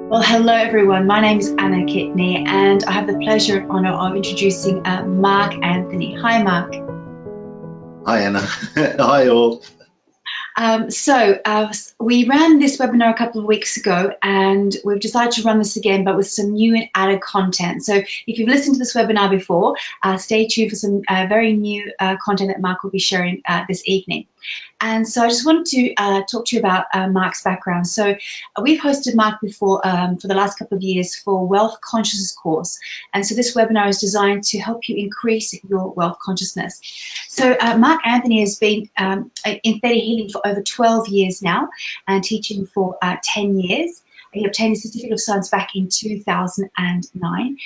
Well, hello everyone. My name is Anna Kitney, and I have the pleasure and honor of introducing Mark Anthony. Hi, Mark. Hi, Anna. Hi, all. We ran this webinar a couple of weeks ago, and we've decided to run this again, but with some new and added content. So if you've listened to this webinar before, stay tuned for some very new content that Mark will be sharing this evening. And so I just wanted to talk to you about Mark's background. So we've hosted Mark before for the last couple of years for Wealth Consciousness course. And so this webinar is designed to help you increase your wealth consciousness. So Mark Anthony has been in theta healing for over 12 years now and teaching for 10 years. He obtained a certificate of science back in 2009.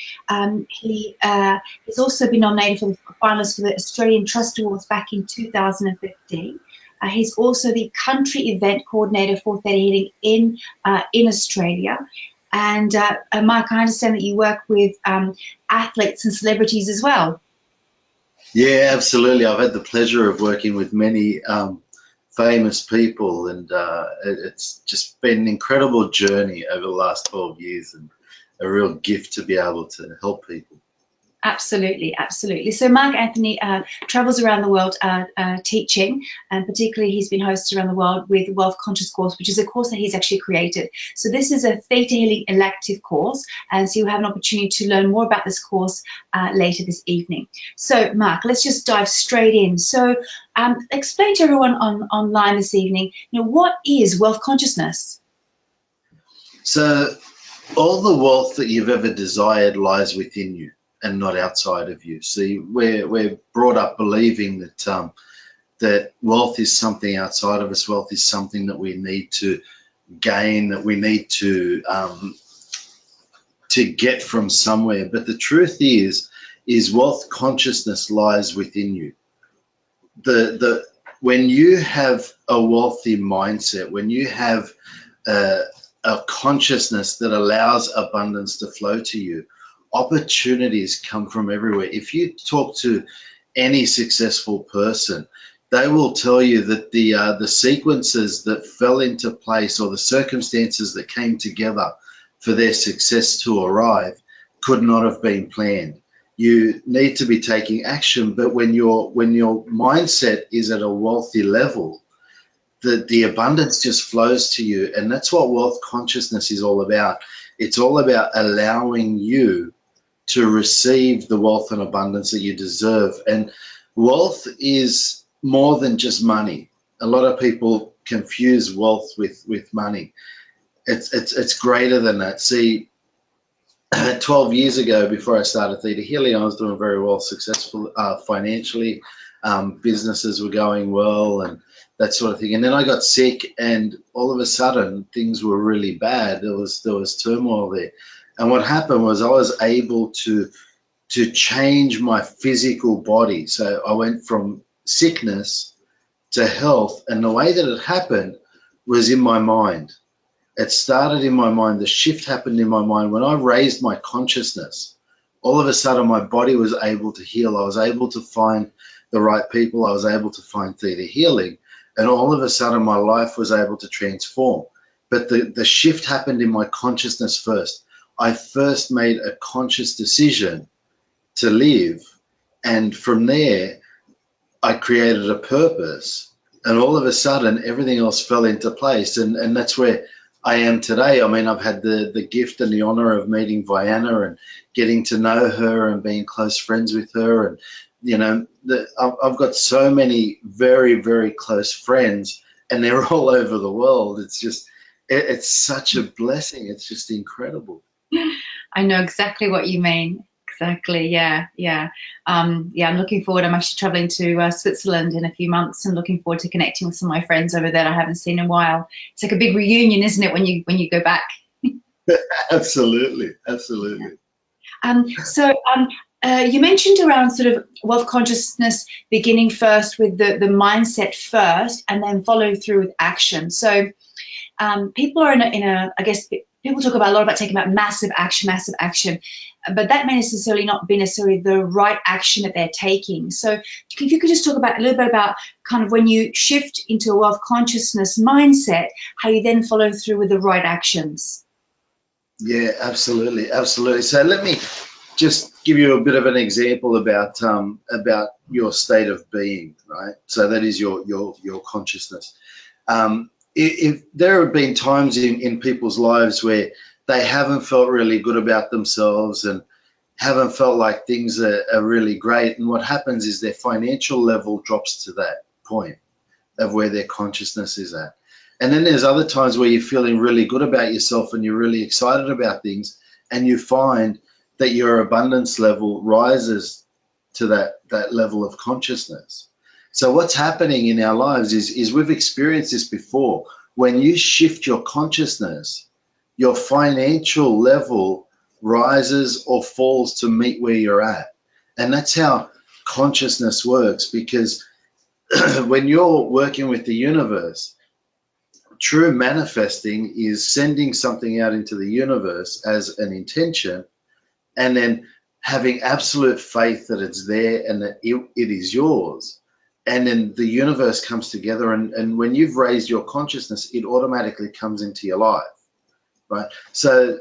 He has also been nominated for the finalists for the Australian Trust Awards back in 2015. He's also the country event coordinator for theta healing in Australia. And Mark, I understand that you work with athletes and celebrities as well. Yeah, absolutely. I've had the pleasure of working with many famous people, and it's just been an incredible journey over the last 12 years and a real gift to be able to help people. Absolutely, absolutely. So Mark Anthony travels around the world teaching, and particularly he's been hosted around the world with the Wealth Conscious course, which is a course that he's actually created. So this is a theta healing elective course, and so you'll have an opportunity to learn more about this course later this evening. So Mark, let's just dive straight in. So explain to everyone online this evening, what is wealth consciousness? So all the wealth that you've ever desired lies within you and not outside of you. See, we're brought up believing that that wealth is something outside of us. Wealth is something that we need to gain, that we need to get from somewhere. But the truth is wealth consciousness lies within you. When you have a wealthy mindset, when you have a consciousness that allows abundance to flow to you, opportunities come from everywhere. If you talk to any successful person, they will tell you that the sequences that fell into place or the circumstances that came together for their success to arrive could not have been planned. You need to be taking action, but when your mindset is at a wealthy level, the abundance just flows to you, and that's what wealth consciousness is all about. It's all about allowing you to receive the wealth and abundance that you deserve. And wealth is more than just money. A lot of people confuse wealth with money. It's greater than that. See, 12 years ago, before I started theta healing, I was doing very well, successful financially. Businesses were going well and that sort of thing. And then I got sick, and all of a sudden things were really bad. There was turmoil there. And what happened was I was able to change my physical body. So I went from sickness to health, and the way that it happened was in my mind. It started in my mind. The shift happened in my mind. When I raised my consciousness, all of a sudden my body was able to heal. I was able to find the right people. I was able to find theta healing, and all of a sudden my life was able to transform. But the shift happened in my consciousness first. I first made a conscious decision to live, and from there I created a purpose, and all of a sudden everything else fell into place, and that's where I am today. I mean, I've had the gift and the honor of meeting Vienna and getting to know her and being close friends with her, and I've got so many very, very close friends, and they're all over the world. It's just it's such a blessing. It's just incredible. I know exactly what you mean. Exactly. Yeah. I'm looking forward. I'm actually traveling to Switzerland in a few months, and looking forward to connecting with some of my friends over there that I haven't seen in a while. It's like a big reunion, isn't it, when you go back? Absolutely. You mentioned around sort of wealth consciousness beginning first with the mindset first, and then follow through with action. So people are in a I guess people talk about a lot about taking about massive action, but that may necessarily not be necessarily the right action that they're taking. So if you could just talk about a little bit about kind of when you shift into a wealth consciousness mindset, how you then follow through with the right actions. Yeah, absolutely, absolutely. So let me just give you a bit of an example about your state of being, right? So that is your consciousness. If there have been times in people's lives where they haven't felt really good about themselves and haven't felt like things are really great, and what happens is their financial level drops to that point of where their consciousness is at. And then there's other times where you're feeling really good about yourself and you're really excited about things, and you find that your abundance level rises to that level of consciousness. So what's happening in our lives is we've experienced this before. When you shift your consciousness, your financial level rises or falls to meet where you're at. And that's how consciousness works, because when you're working with the universe, true manifesting is sending something out into the universe as an intention, and then having absolute faith that it's there and that it is yours. And then the universe comes together, and when you've raised your consciousness, it automatically comes into your life, right? So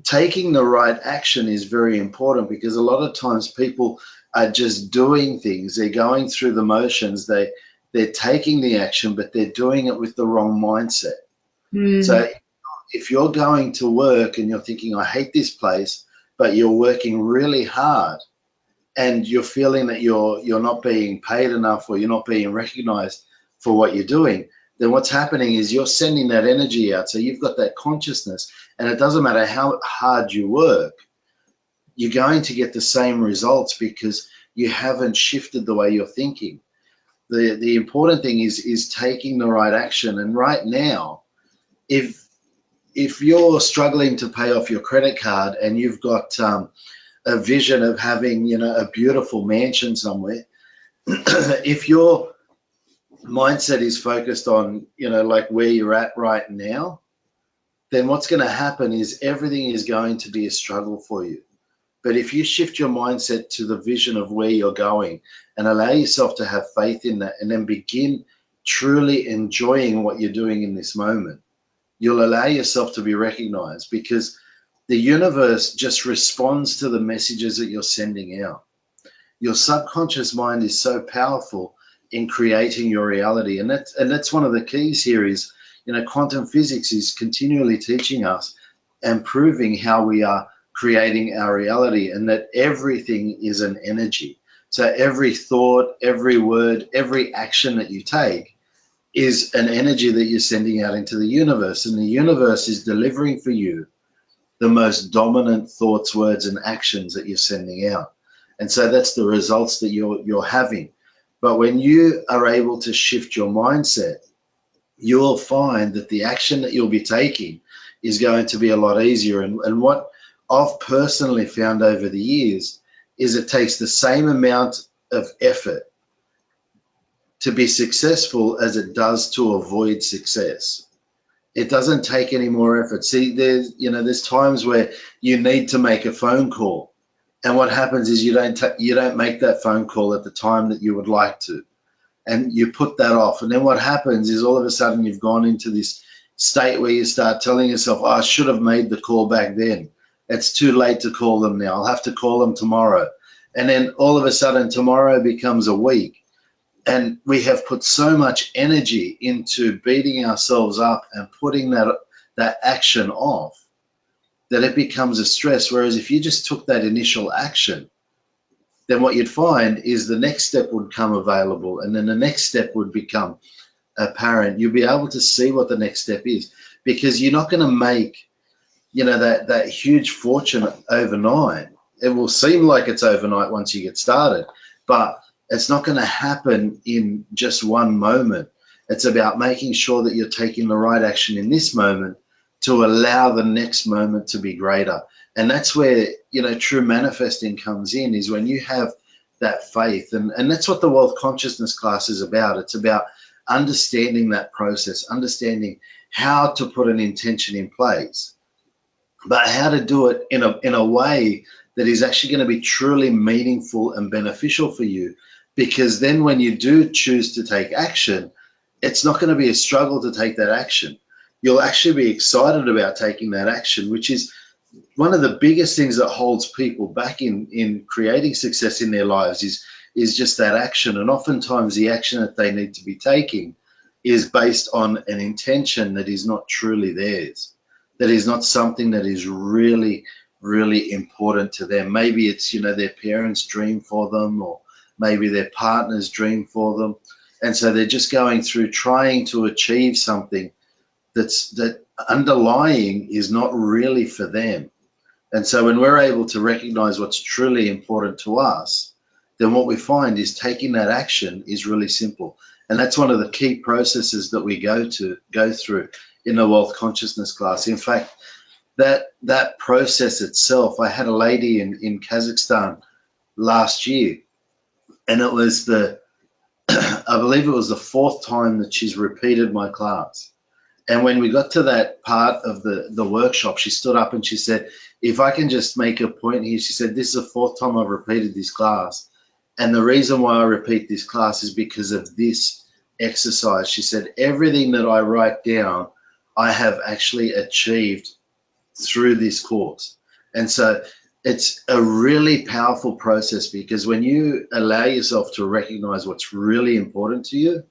taking the right action is very important, because a lot of times people are just doing things. They're going through the motions. They're taking the action, but they're doing it with the wrong mindset. Mm. So if you're going to work and you're thinking, I hate this place, but you're working really hard and you're feeling that you're not being paid enough, or you're not being recognized for what you're doing, then what's happening is you're sending that energy out. So you've got that consciousness, and it doesn't matter how hard you work, you're going to get the same results because you haven't shifted the way you're thinking. The important thing is taking the right action. And right now, if you're struggling to pay off your credit card and you've got a vision of having, a beautiful mansion somewhere, if your mindset is focused on, like where you're at right now, then what's going to happen is everything is going to be a struggle for you. But if you shift your mindset to the vision of where you're going and allow yourself to have faith in that, and then begin truly enjoying what you're doing in this moment, you'll allow yourself to be recognized, because the universe just responds to the messages that you're sending out. Your subconscious mind is so powerful in creating your reality, and that's one of the keys here. Is quantum physics is continually teaching us and proving how we are creating our reality, and that everything is an energy. So every thought, every word, every action that you take is an energy that you're sending out into the universe, and the universe is delivering for you the most dominant thoughts, words, and actions that you're sending out. And so that's the results that you're having. But when you are able to shift your mindset, you'll find that the action that you'll be taking is going to be a lot easier. And what I've personally found over the years is it takes the same amount of effort to be successful as it does to avoid success. It doesn't take any more effort. See, there's times where you need to make a phone call, and what happens is you don't make that phone call at the time that you would like to, and you put that off. And then what happens is all of a sudden you've gone into this state where you start telling yourself, oh, I should have made the call back then. It's too late to call them now. I'll have to call them tomorrow. And then all of a sudden tomorrow becomes a week. And we have put so much energy into beating ourselves up and putting that action off, that it becomes a stress. Whereas if you just took that initial action, then what you'd find is the next step would come available, and then the next step would become apparent. You'll be able to see what the next step is, because you're not going to make, that huge fortune overnight. It will seem like it's overnight once you get started, but it's not going to happen in just one moment. It's about making sure that you're taking the right action in this moment to allow the next moment to be greater. And that's where, true manifesting comes in, is when you have that faith. And that's what the wealth consciousness class is about. It's about understanding that process, understanding how to put an intention in place, but how to do it in a way that is actually going to be truly meaningful and beneficial for you. Because then when you do choose to take action, it's not going to be a struggle to take that action. You'll actually be excited about taking that action, which is one of the biggest things that holds people back in creating success in their lives is just that action. And oftentimes the action that they need to be taking is based on an intention that is not truly theirs, that is not something that is really, really important to them. Maybe it's, you know, their parents' dream for them, or maybe their partner's dream for them. And so they're just going through trying to achieve something that underlying is not really for them. And so when we're able to recognize what's truly important to us, then what we find is taking that action is really simple. And that's one of the key processes that we go through in the wealth consciousness class. In fact, that process itself, I had a lady in Kazakhstan last year, and it was I believe it was the 4th time that she's repeated my class. And when we got to that part of the workshop, she stood up and she said, if I can just make a point here, she said, this is the 4th time I've repeated this class. And the reason why I repeat this class is because of this exercise. She said, everything that I write down, I have actually achieved through this course. And so it's a really powerful process, because when you allow yourself to recognize what's really important to you,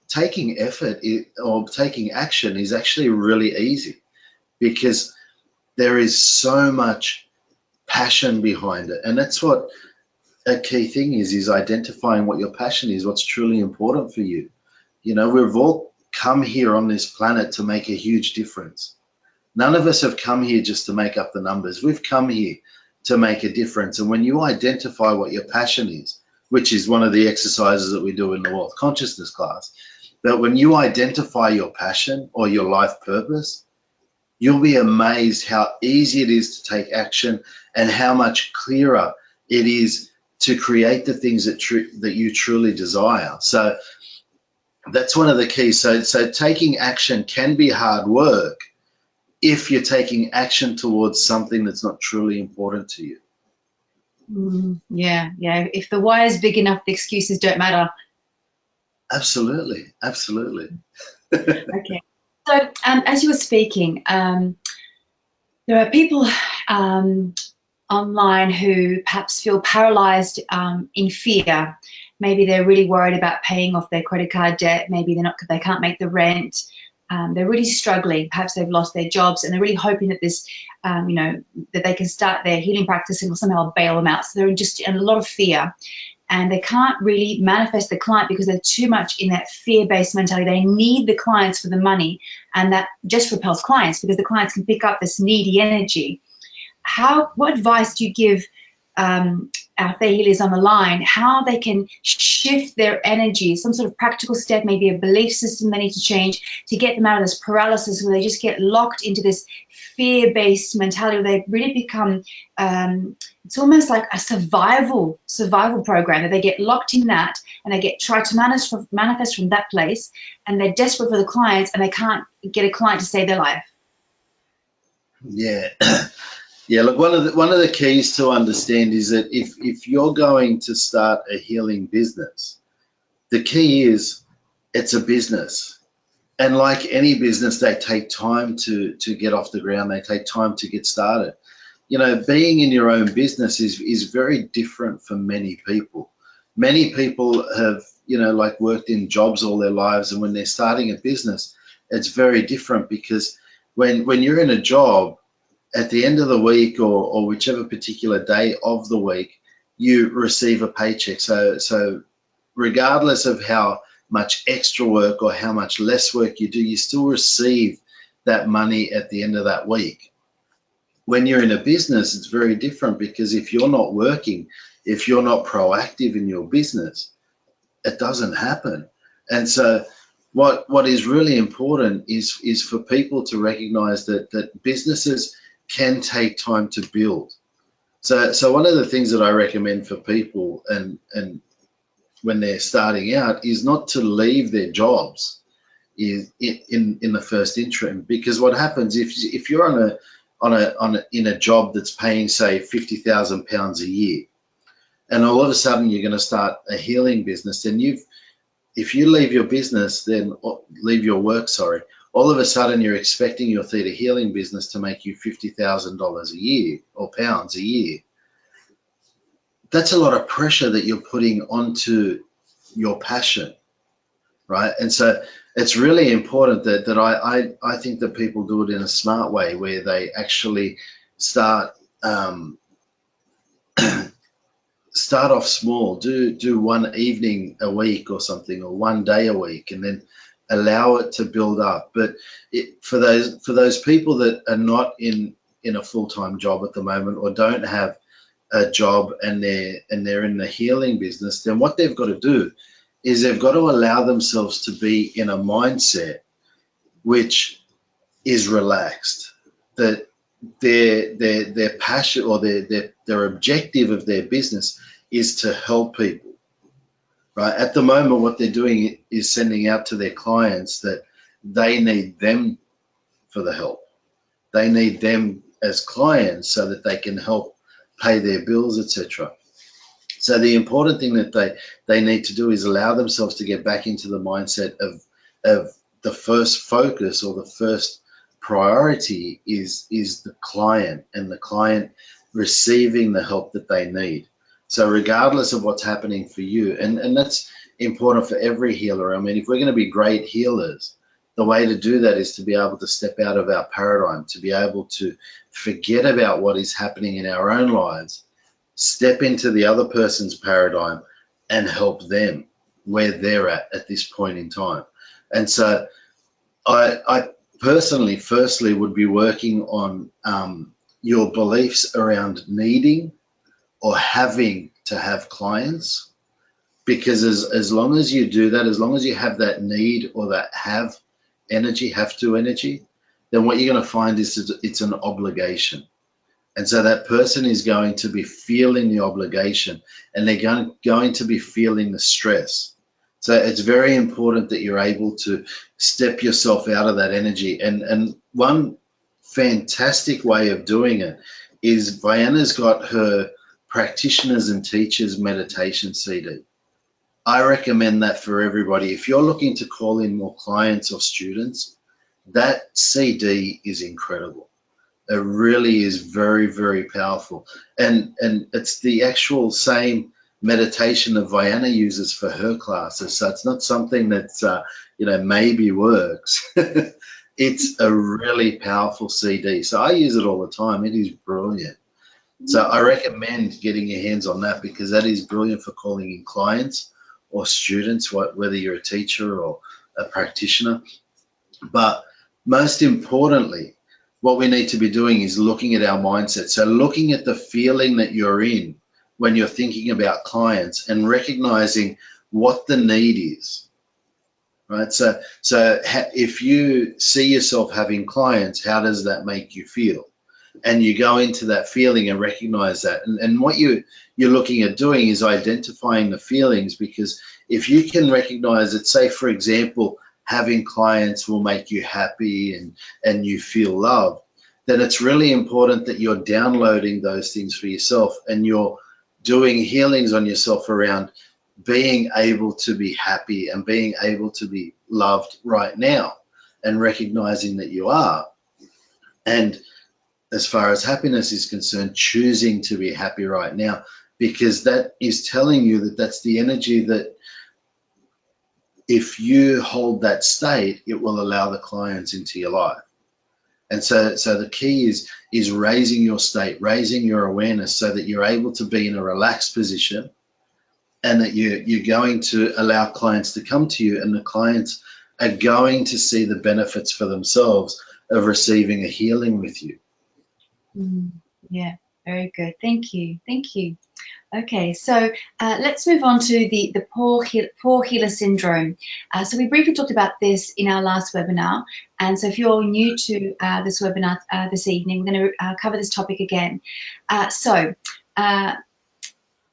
taking effort or taking action is actually really easy, because there is so much passion behind it. And that's what a key thing is identifying what your passion is, what's truly important for you. You know, we've all come here on this planet to make a huge difference. None of us have come here just to make up the numbers. We've come here to make a difference. And when you identify what your passion is, which is one of the exercises that we do in the wealth consciousness class, that when you identify your passion or your life purpose, you'll be amazed how easy it is to take action, and how much clearer it is to create the things that you truly desire. So that's one of the keys. So taking action can be hard work if you're taking action towards something that's not truly important to you. Yeah. If the why is big enough, the excuses don't matter. Absolutely. Okay. So as you were speaking, there are people online who perhaps feel paralyzed in fear. Maybe they're really worried about paying off their credit card debt. Maybe they can't make the rent. They're really struggling. Perhaps they've lost their jobs, and they're really hoping that this, that they can start their healing practice and will somehow bail them out. So they're just in a lot of fear, and they can't really manifest the client because they're too much in that fear-based mentality. They need the clients for the money, and that just repels clients because the clients can pick up this needy energy. What advice do you give our fair healers on the line, how they can shift their energy, some sort of practical step, maybe a belief system they need to change to get them out of this paralysis where they just get locked into this fear-based mentality where they really become, it's almost like a survival program, that they get locked in that and they try to manifest from that place, and they're desperate for the clients and they can't get a client to save their life. Yeah. Yeah, look, one of the keys to understand is that if you're going to start a healing business, the key is it's a business. And like any business, they take time to get off the ground. They take time to get started. You know, being in your own business is very different for many people. Many people have, like worked in jobs all their lives, and when they're starting a business, it's very different, because when you're in a job, at the end of the week or whichever particular day of the week, you receive a paycheck. So regardless of how much extra work or how much less work you do, you still receive that money at the end of that week. When you're in a business, it's very different, because if you're not working, if you're not proactive in your business, it doesn't happen. And so what is really important is for people to recognize that businesses can take time to build. So one of the things that I recommend for people and when they're starting out is not to leave their jobs in the first interim, because what happens if you're in a job that's paying, say, £50,000 a year, and all of a sudden you're going to start a healing business, then if you leave your business, then leave your work, sorry, all of a sudden you're expecting your theatre healing business to make you $50,000 a year or pounds a year. That's a lot of pressure that you're putting onto your passion, right? And so it's really important that I think that people do it in a smart way, where they actually start start off small, do one evening a week or something, or one day a week, and then allow it to build up. But for those people that are not in a full-time job at the moment, or don't have a job, and they're in the healing business, then what they've got to do is they've got to allow themselves to be in a mindset which is relaxed, that their passion, or their objective of their business is to help people, right? At the moment, what they're doing is sending out to their clients that they need them for the help. They need them as clients so that they can help pay their bills, etc. So the important thing that they need to do is allow themselves to get back into the mindset of the first focus, or the first priority is the client, and the client receiving the help that they need. So regardless of what's happening for you, and that's important for every healer. I mean, if we're going to be great healers, the way to do that is to be able to step out of our paradigm, to be able to forget about what is happening in our own lives, step into the other person's paradigm, and help them where they're at this point in time. And so I personally, firstly, would be working on your beliefs around needing or having to have clients, because as long as you do that, as long as you have that need or that have to energy, then what you're going to find is it's an obligation. And so that person is going to be feeling the obligation, and they're going to be feeling the stress. So it's very important that you're able to step yourself out of that energy. And one fantastic way of doing it is Vienna's got her Practitioners and Teachers Meditation CD. I recommend that for everybody. If you're looking to call in more clients or students, that CD is incredible. It really is very, very powerful. And it's the actual same meditation that Vienna uses for her classes. So it's not something that's, maybe works. It's a really powerful CD. So I use it all the time. It is brilliant. So I recommend getting your hands on that, because that is brilliant for calling in clients or students, whether you're a teacher or a practitioner. But most importantly, what we need to be doing is looking at our mindset. So looking at the feeling that you're in when you're thinking about clients, and recognizing what the need is, right? So if you see yourself having clients, how does that make you feel? And you go into that feeling and recognize that. And what you're looking at doing is identifying the feelings, because if you can recognize it, say, for example, having clients will make you happy and you feel loved, then it's really important that you're downloading those things for yourself, and you're doing healings on yourself around being able to be happy and being able to be loved right now, and recognizing that you are. And as far as happiness is concerned, choosing to be happy right now, because that is telling you that that's the energy that, if you hold that state, it will allow the clients into your life. And so the key is raising your state, raising your awareness, so that you're able to be in a relaxed position, and that you're going to allow clients to come to you, and the clients are going to see the benefits for themselves of receiving a healing with you. Yeah, very good. Thank you. Thank you. Okay, so let's move on to the poor healer syndrome. So we briefly talked about this in our last webinar, and so if you're new to this webinar this evening, we're going to cover this topic again.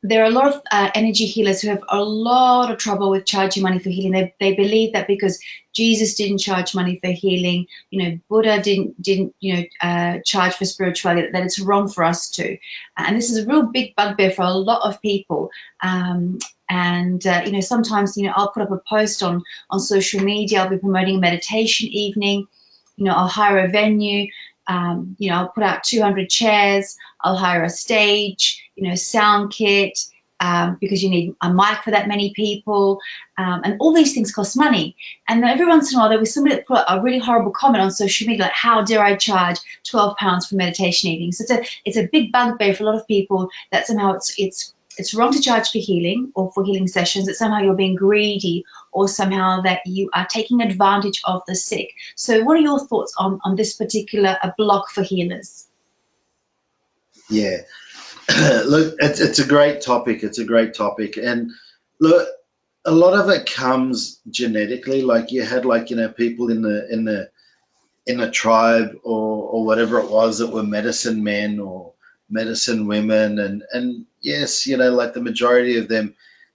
The there are a lot of energy healers who have a lot of trouble with charging money for healing. They believe that because Jesus didn't charge money for healing, Buddha didn't charge for spirituality, that it's wrong for us to. And this is a real big bugbear for a lot of people. Sometimes I'll put up a post on social media. I'll be promoting a meditation evening. I'll hire a venue. I'll put out 200 chairs. I'll hire a stage, sound kit, because you need a mic for that many people, and all these things cost money. And every once in a while there was somebody that put a really horrible comment on social media, like, how dare I charge £12 for meditation evening? So it's a big bugbear for a lot of people that somehow it's wrong to charge for healing or for healing sessions, that somehow you're being greedy, or somehow that you are taking advantage of the sick. So what are your thoughts on this particular block for healers? Yeah. Look, it's a great topic. It's a great topic. And look, a lot of it comes genetically. Like you had people in the tribe or whatever it was that were medicine men or medicine women, and yes, like the majority of them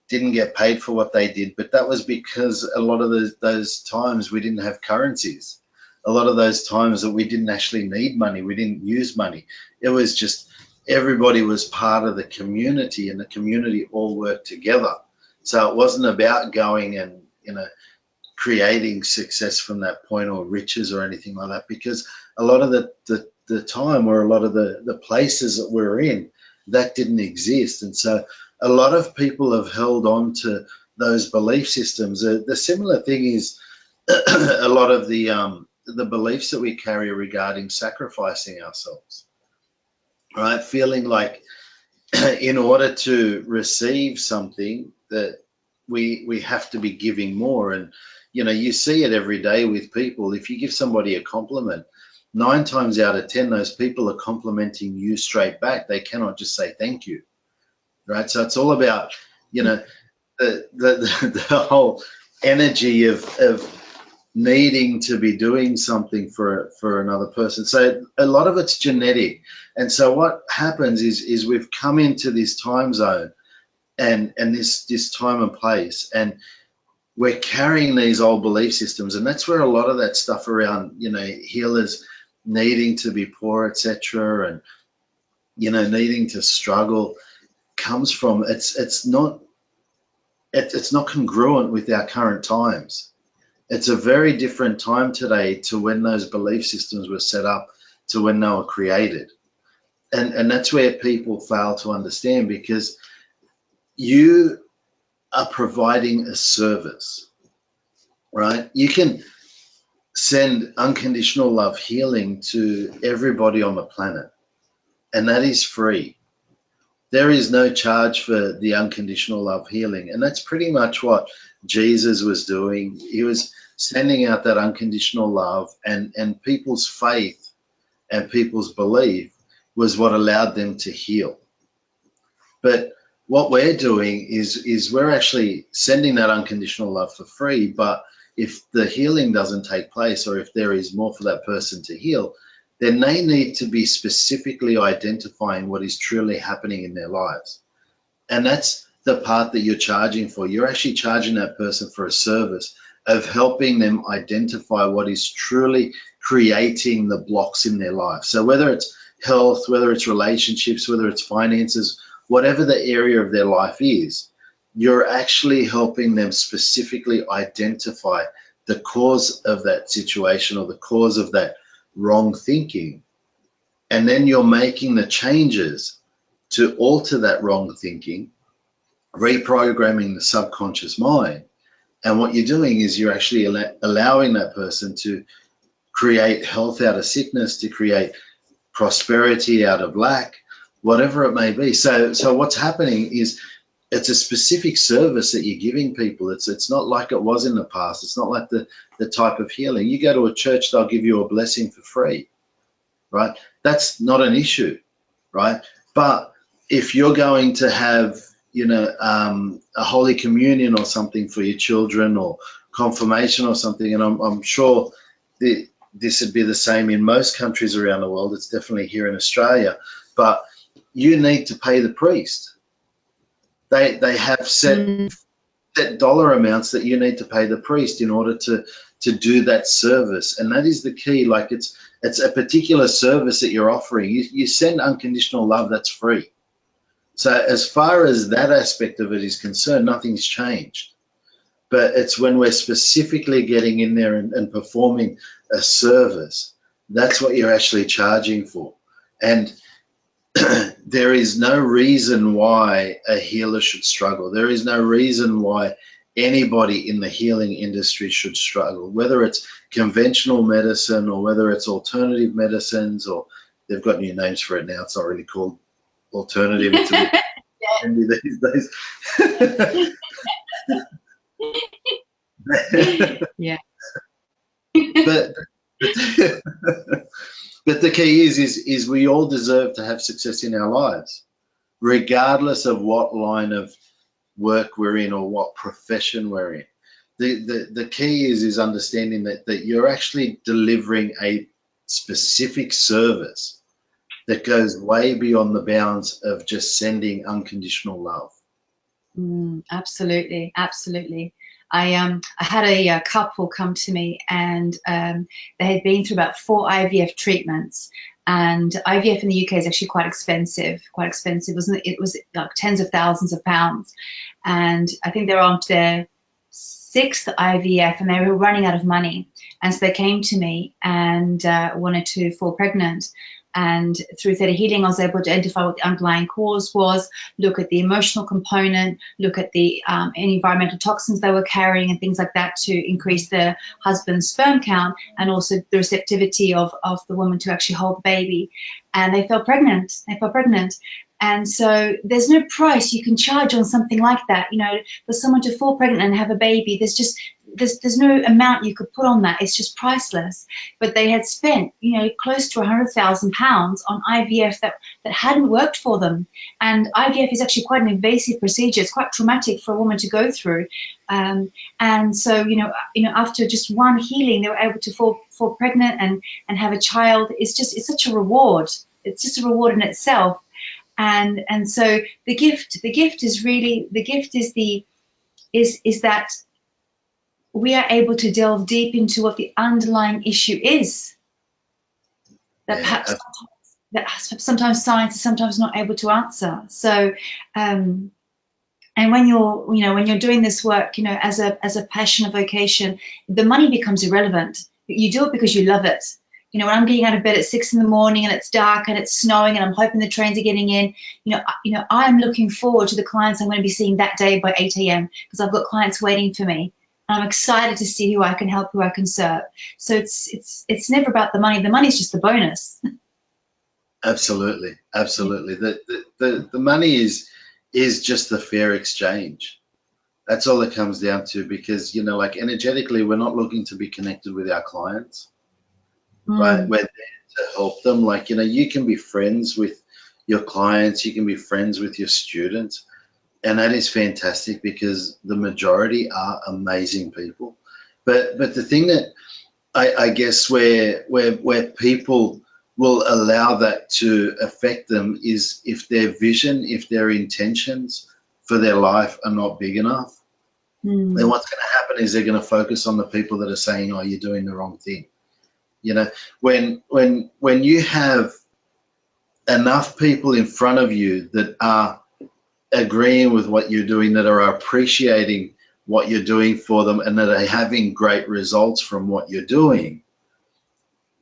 didn't get paid for what they did, but that was because a lot of those times we didn't have currencies. A lot of those times that we didn't actually need money, we didn't use money. It was just everybody was part of the community, and the community all worked together. So it wasn't about going and creating success from that point, or riches or anything like that, because a lot of the time, or a lot of the places that we're in, that didn't exist. And so a lot of people have held on to those belief systems. The similar thing is a lot of the beliefs that we carry regarding sacrificing ourselves, right? Feeling like in order to receive something that we have to be giving more. And you see it every day with people. If you give somebody a compliment, 9 times out of 10, those people are complimenting you straight back. They cannot just say thank you, right? So it's all about the whole energy of needing to be doing something for another person. So a lot of it's genetic. And so what happens is we've come into this time zone and this time and place, and we're carrying these old belief systems. And that's where a lot of that stuff around healers needing to be poor, etc., and needing to struggle comes from. It's not congruent with our current times. It's a very different time today to when those belief systems were set up, to when they were created. And that's where people fail to understand, because you are providing a service, right? You can send unconditional love healing to everybody on the planet, and that is free. There is no charge for the unconditional love healing, and that's pretty much what Jesus was doing. He was sending out that unconditional love, and people's faith and people's belief was what allowed them to heal. But what we're doing is we're actually sending that unconditional love for free, but if the healing doesn't take place, or if there is more for that person to heal, then they need to be specifically identifying what is truly happening in their lives. And that's the part that you're charging for. You're actually charging that person for a service of helping them identify what is truly creating the blocks in their life. So whether it's health, whether it's relationships, whether it's finances, whatever the area of their life is, you're actually helping them specifically identify the cause of that situation, or the cause of that wrong thinking. And then you're making the changes to alter that wrong thinking, reprogramming the subconscious mind. And what you're doing is you're actually allowing that person to create health out of sickness, to create prosperity out of lack, whatever it may be. So what's happening is it's a specific service that you're giving people. It's not like it was in the past. It's not like the type of healing. You go to a church, they'll give you a blessing for free, right? That's not an issue, right? But if you're going to have, a Holy Communion or something for your children, or confirmation or something, and I'm sure this would be the same in most countries around the world. It's definitely here in Australia, but you need to pay the priest. They have set dollar amounts that you need to pay the priest in order to do that service, and that is the key. Like it's a particular service that you're offering. You send unconditional love, that's free. So as far as that aspect of it is concerned, nothing's changed. But it's when we're specifically getting in there and performing a service, that's what you're actually charging for. And there is no reason why a healer should struggle. There is no reason why anybody in the healing industry should struggle, whether it's conventional medicine or whether it's alternative medicines, or they've got new names for it now. It's not really called alternative. It's a bit trendy these days. Yeah. But the key is we all deserve to have success in our lives, regardless of what line of work we're in or what profession we're in. The key is understanding that you're actually delivering a specific service that goes way beyond the bounds of just sending unconditional love. Absolutely, absolutely. I had a couple come to me, and they had been through about 4 IVF treatments. And IVF in the UK is actually quite expensive, wasn't it? It was like tens of thousands of pounds. And I think they're on to their 6th IVF, and they were running out of money. And so they came to me and wanted to fall pregnant. And through theta healing, I was able to identify what the underlying cause was, look at the emotional component, look at the any environmental toxins they were carrying and things like that to increase their husband's sperm count, and also the receptivity of the woman to actually hold the baby. And they fell pregnant. And so there's no price you can charge on something like that. You know, for someone to fall pregnant and have a baby, there's no amount you could put on that. It's just priceless. But they had spent, you know, close to £100,000 on IVF that hadn't worked for them. And IVF is actually quite an invasive procedure. It's quite traumatic for a woman to go through. And so, you know, after just one healing, they were able to fall pregnant and have a child. It's such a reward. It's just a reward in itself. And so the gift is that we are able to delve deep into what the underlying issue is, that perhaps sometimes science is sometimes not able to answer. So and when you're doing this work, you know, as a passion, a vocation, the money becomes irrelevant. You do it because you love it. You know, when I'm getting out of bed at 6 in the morning and it's dark and it's snowing and I'm hoping the trains are getting in, you know, I'm looking forward to the clients I'm going to be seeing that day by 8 a.m. because I've got clients waiting for me. And I'm excited to see who I can help, who I can serve. So it's never about the money. The money's just the bonus. Absolutely. The money is just the fair exchange. That's all it comes down to, because, you know, like energetically, we're not looking to be connected with our clients. Right, we're there to help them. Like, you know, you can be friends with your clients, you can be friends with your students, and that is fantastic because the majority are amazing people. But the thing that I guess where people will allow that to affect them is if their vision, if their intentions for their life are not big enough, then what's going to happen is they're going to focus on the people that are saying, oh, you're doing the wrong thing. You know, when you have enough people in front of you that are agreeing with what you're doing, that are appreciating what you're doing for them, and that are having great results from what you're doing,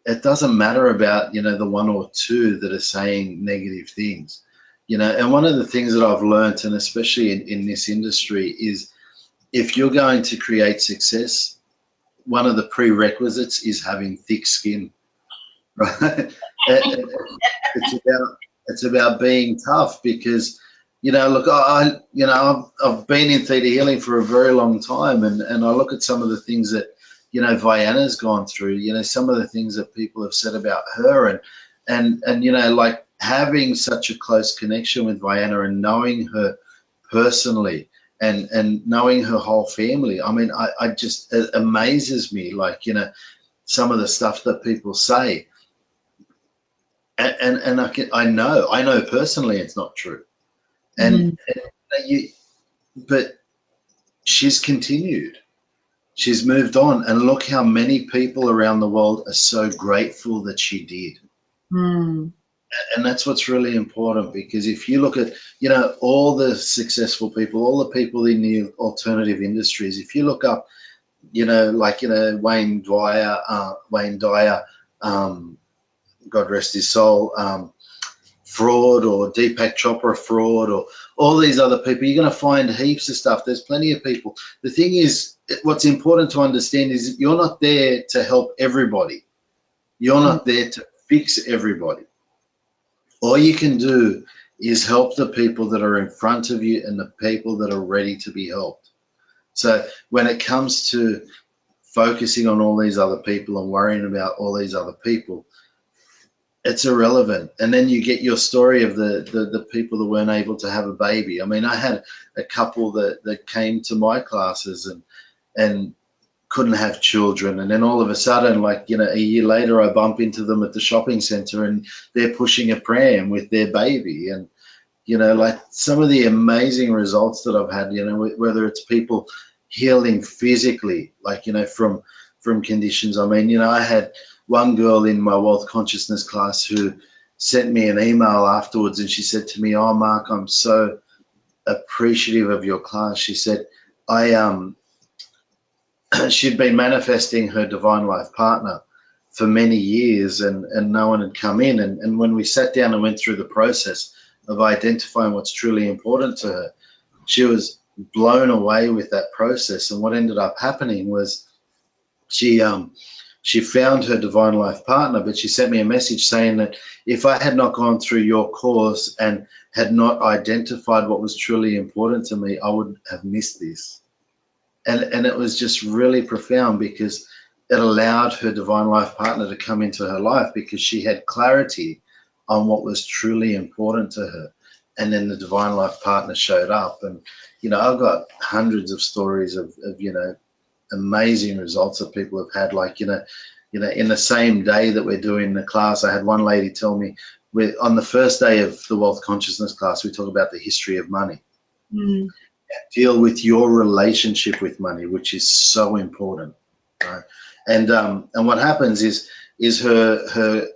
it doesn't matter about, you know, the 1 or 2 that are saying negative things. You know, and one of the things that I've learned, and especially in this industry, is if you're going to create success, one of the prerequisites is having thick skin, right? It's about being tough, because, you know, look, I've been in theta healing for a very long time, and I look at some of the things that, you know, Vianna's gone through, you know, some of the things that people have said about her, and you know, like having such a close connection with Vianna and knowing her personally, and knowing her whole family. I mean, I just, it amazes me, like, you know, some of the stuff that people say, and I know personally it's not true. And but she's continued. She's moved on, and look how many people around the world are so grateful that she did. Mm. And that's what's really important, because if you look at, all the successful people, all the people in the alternative industries, if you look up, Wayne Dyer, God rest his soul, fraud, or Deepak Chopra fraud, or all these other people, you're going to find heaps of stuff. There's plenty of people. The thing is, what's important to understand is you're not there to help everybody. You're not there to fix everybody. All you can do is help the people that are in front of you and the people that are ready to be helped. So when it comes to focusing on all these other people and worrying about all these other people, it's irrelevant. And then you get your story of the people that weren't able to have a baby. I mean, I had a couple that came to my classes and couldn't have children, and then all of a sudden, a year later, I bump into them at the shopping center and they're pushing a pram with their baby. And some of the amazing results that I've had, whether it's people healing physically, from conditions. I mean, I had one girl in my wealth consciousness class who sent me an email afterwards, and she said to me, "Oh, Mark, I'm so appreciative of your class." She said, she'd been manifesting her divine life partner for many years, and no one had come in. And when we sat down and went through the process of identifying what's truly important to her, she was blown away with that process. And what ended up happening was she found her divine life partner, but she sent me a message saying that if I had not gone through your course and had not identified what was truly important to me, I would have missed this. And it was just really profound, because it allowed her divine life partner to come into her life, because she had clarity on what was truly important to her. And then the divine life partner showed up. And, I've got hundreds of stories of amazing results that people have had. In the same day that we're doing the class, I had one lady tell me, on the first day of the wealth consciousness class, we talk about the history of money. Mm. Deal with your relationship with money, which is so important, right? And what happens is her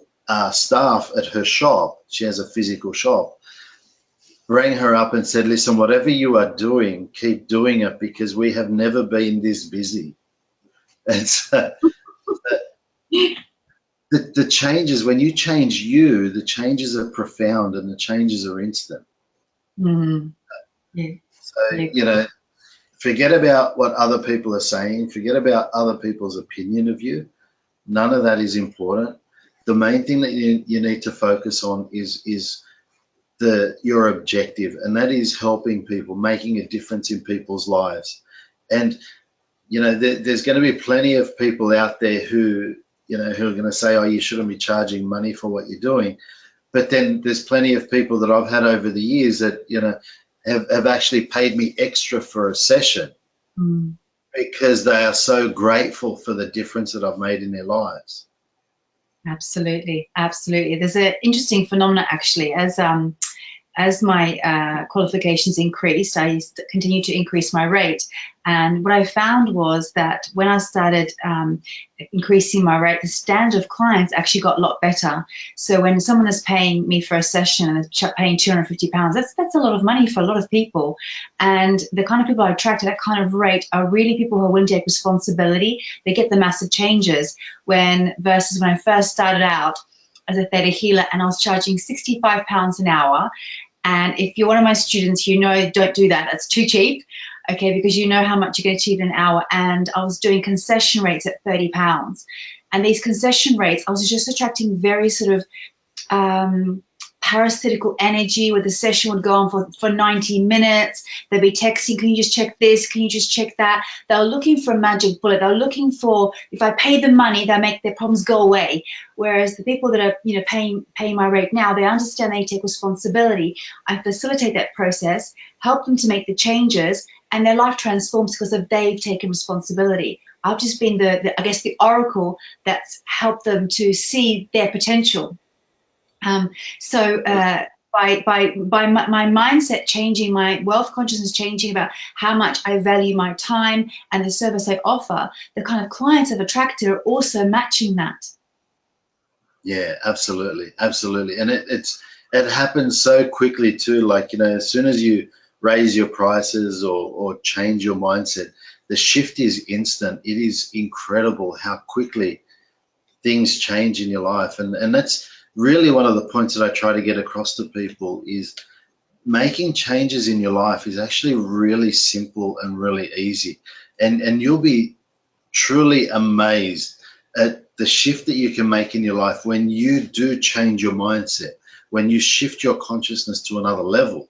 staff at her shop, she has a physical shop, rang her up and said, "Listen, whatever you are doing, keep doing it, because we have never been this busy." And so the changes, when you change you, the changes are profound and the changes are instant. Mm. Yeah. So, forget about what other people are saying. Forget about other people's opinion of you. None of that is important. The main thing that you need to focus on is your objective, and that is helping people, making a difference in people's lives. And, there's going to be plenty of people out there who are going to say, "Oh, you shouldn't be charging money for what you're doing." But then there's plenty of people that I've had over the years that, have actually paid me extra for a session because they are so grateful for the difference that I've made in their lives. Absolutely, absolutely. There's an interesting phenomenon, actually. As my qualifications increased, I continued to increase my rate. And what I found was that when I started increasing my rate, the standard of clients actually got a lot better. So when someone is paying me for a session and they're paying £250, that's a lot of money for a lot of people. And the kind of people I attract at that kind of rate are really people who are willing to take responsibility. They get the massive changes. Versus when I first started out as a theta healer, and I was charging £65 an hour. And if you're one of my students, don't do that. That's too cheap, okay, because you know how much you can achieve in an hour. And I was doing concession rates at £30. And these concession rates, I was just attracting very sort of parasitical energy, where the session would go on for 90 minutes. They'd be texting, "Can you just check this? Can you just check that?" They were looking for a magic bullet. They were looking for, if I pay them money, they'll make their problems go away. Whereas the people that are paying my rate now, they understand they take responsibility. I facilitate that process, help them to make the changes, and their life transforms because they've taken responsibility. I've just been the oracle that's helped them to see their potential. by my mindset changing, my wealth consciousness changing about how much I value my time and the service I offer, the kind of clients I've attracted are also matching that. Yeah, absolutely, absolutely. And it happens so quickly too. Like, you know, as soon as you raise your prices or change your mindset, the shift is instant. It is incredible how quickly things change in your life. And that's really one of the points that I try to get across to people is making changes in your life is actually really simple and really easy. And you'll be truly amazed at the shift that you can make in your life when you do change your mindset, when you shift your consciousness to another level.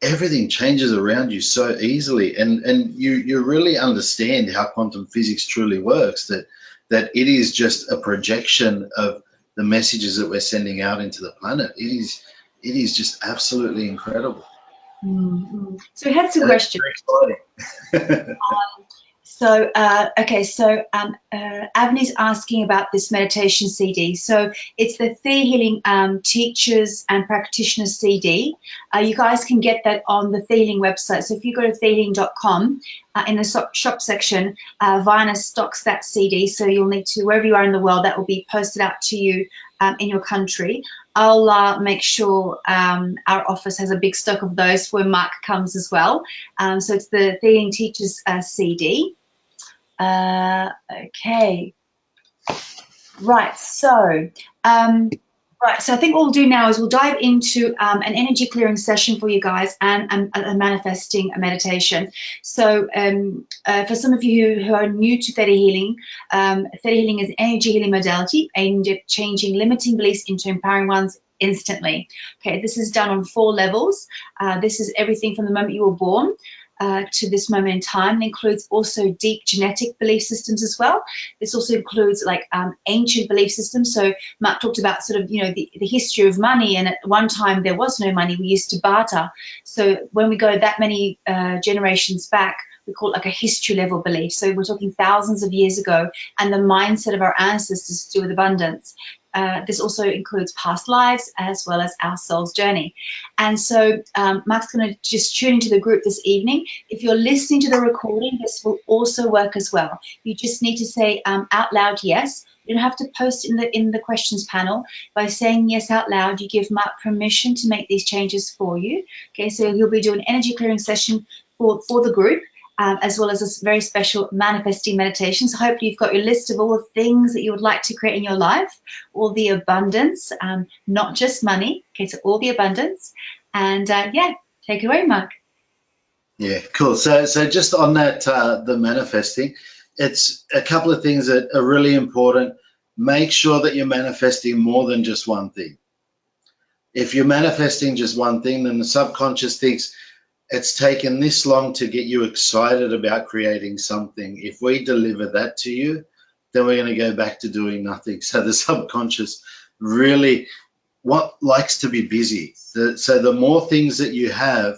Everything changes around you so easily, and you really understand how quantum physics truly works, that it is just a projection of the messages that we're sending out into the planet. It is just absolutely incredible. Mm-hmm. So we had some And questions. it's very exciting. Okay, so Avni's asking about this meditation CD. So it's the Thea Healing Teachers and Practitioners CD. You guys can get that on the Thea Healing website. So if you go to theahealing.com, in the shop section, Vina stocks that CD. So you'll need to, wherever you are in the world, that will be posted out to you in your country. I'll make sure our office has a big stock of those when Mark comes as well. So it's the Thea Healing Teachers CD. Okay, right, so so I think what we'll do now is we'll dive into an energy clearing session for you guys and a manifesting meditation. So for some of you who are new to Theta Healing is an energy healing modality aimed at changing limiting beliefs into empowering ones instantly. Okay, this is done on 4 levels. This is everything from the moment you were born to this moment in time. It includes also deep genetic belief systems as well. This also includes like ancient belief systems. So Mark talked about sort of, you know, the history of money, and at one time there was no money. We used to barter. So when we go that many generations back, we call it like a history level belief. So we're talking thousands of years ago, and the mindset of our ancestors to do with abundance. This also includes past lives as well as our soul's journey. And so Mark's going to just tune into the group this evening. If you're listening to the recording, this will also work as well. You just need to say out loud yes. You don't have to post in the questions panel. By saying yes out loud, you give Mark permission to make these changes for you. Okay, so he'll be doing an energy clearing session for the group. As well as a very special manifesting meditation. So hopefully you've got your list of all the things that you would like to create in your life, all the abundance, not just money, okay, so all the abundance. And yeah, take it away, Mark. Yeah, cool. So just on that, the manifesting, it's a couple of things that are really important. Make sure that you're manifesting more than just one thing. If you're manifesting just one thing, then the subconscious thinks, it's taken this long to get you excited about creating something. If we deliver that to you, then we're going to go back to doing nothing. So the subconscious really likes to be busy. So the more things that you have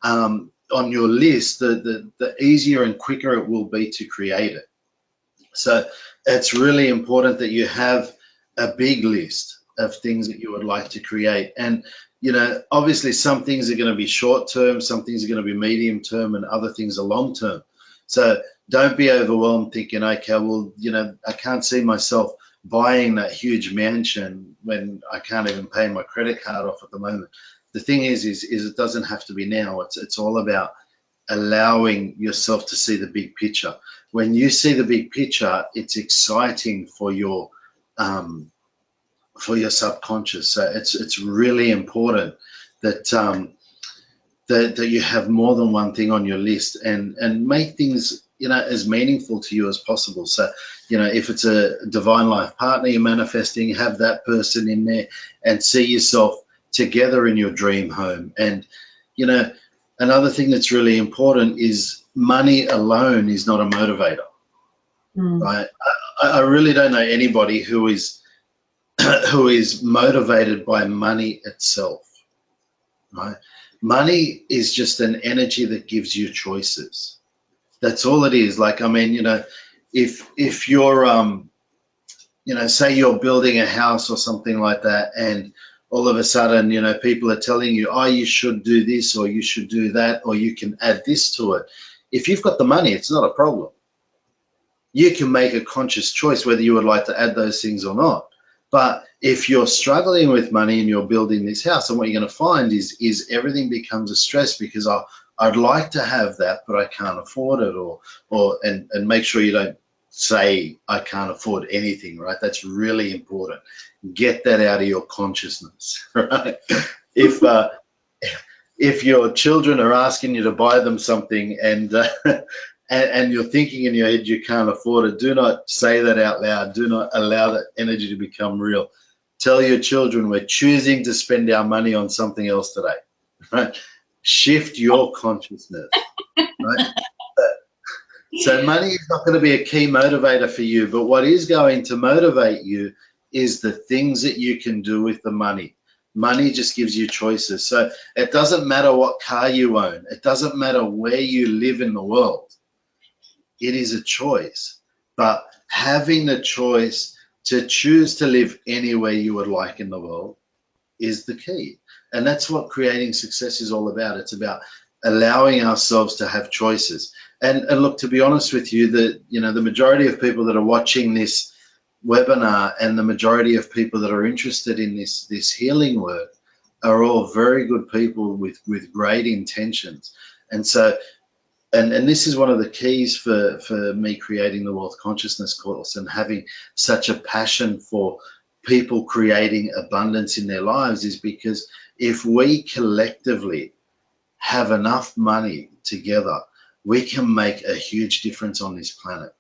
on your list, the easier and quicker it will be to create it. So it's really important that you have a big list of things that you would like to create. And you know, obviously some things are going to be short term, some things are going to be medium term, and other things are long term. So don't be overwhelmed thinking, okay, well, you know, I can't see myself buying that huge mansion when I can't even pay my credit card off at the moment. The thing is it doesn't have to be now. It's all about allowing yourself to see the big picture. When you see the big picture, it's exciting for your subconscious. So it's really important that that you have more than one thing on your list, and make things, you know, as meaningful to you as possible. So, you know, if it's a divine life partner you're manifesting, have that person in there and see yourself together in your dream home. And, you know, another thing that's really important is money alone is not a motivator. Right? I really don't know anybody who is motivated by money itself, right? Money is just an energy that gives you choices. That's all it is. Like, I mean, you know, if you're, you know, say you're building a house or something like that, and all of a sudden, you know, people are telling you, oh, you should do this, or you should do that, or you can add this to it. If you've got the money, it's not a problem. You can make a conscious choice whether you would like to add those things or not. But if you're struggling with money and you're building this house, and what you're going to find is everything becomes a stress, because I'd like to have that, but I can't afford it, and make sure you don't say I can't afford anything, right? That's really important. Get that out of your consciousness, right? If your children are asking you to buy them something, and and you're thinking in your head you can't afford it, do not say that out loud. Do not allow that energy to become real. Tell your children, we're choosing to spend our money on something else today, right? Shift your consciousness, right? So money is not going to be a key motivator for you, but what is going to motivate you is the things that you can do with the money. Money just gives you choices. So it doesn't matter what car you own. It doesn't matter where you live in the world. It is a choice. But having the choice to choose to live anywhere you would like in the world is the key. And that's what creating success is all about. It's about allowing ourselves to have choices. And look, to be honest with you, the majority of people that are watching this webinar and the majority of people that are interested in this healing work are all very good people with great intentions. And so, and this is one of the keys for me creating the Wealth Consciousness course and having such a passion for people creating abundance in their lives, is because if we collectively have enough money together, we can make a huge difference on this planet,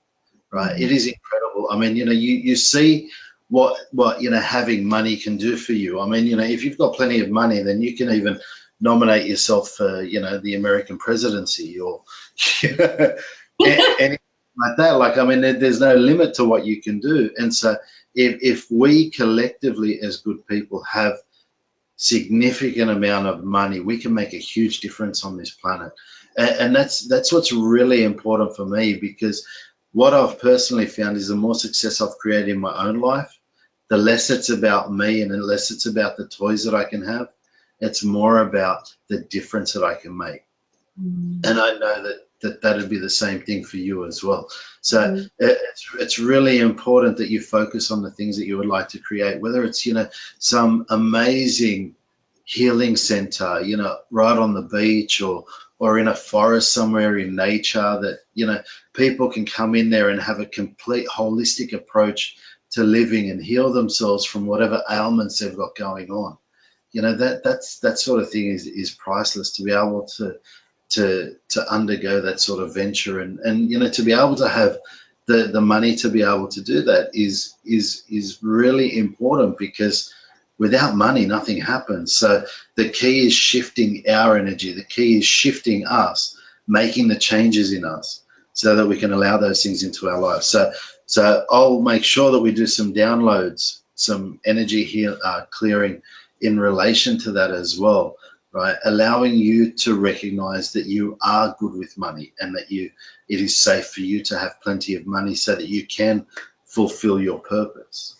right? It is incredible. I mean, you see what having money can do for you. I mean, if you've got plenty of money, then you can even nominate yourself for, the American presidency, or anything like that. Like, I mean, there's no limit to what you can do. And so if we collectively as good people have significant amount of money, we can make a huge difference on this planet. And that's what's really important for me, because what I've personally found is the more success I've created in my own life, the less it's about me and the less it's about the toys that I can have. It's more about the difference that I can make. And I know that'd be the same thing for you as well. So it's really important that you focus on the things that you would like to create, whether it's, some amazing healing center, right on the beach, or in a forest somewhere in nature, that, people can come in there and have a complete holistic approach to living and heal themselves from whatever ailments they've got going on. That sort of thing is priceless, to be able to undergo that sort of venture, and to be able to have the money to be able to do that is really important, because without money nothing happens. So the key is shifting our energy. The key is shifting us, making the changes in us so that we can allow those things into our lives. So I'll make sure that we do some downloads, some energy here clearing in relation to that as well, right? Allowing you to recognize that you are good with money, and that it is safe for you to have plenty of money so that you can fulfill your purpose,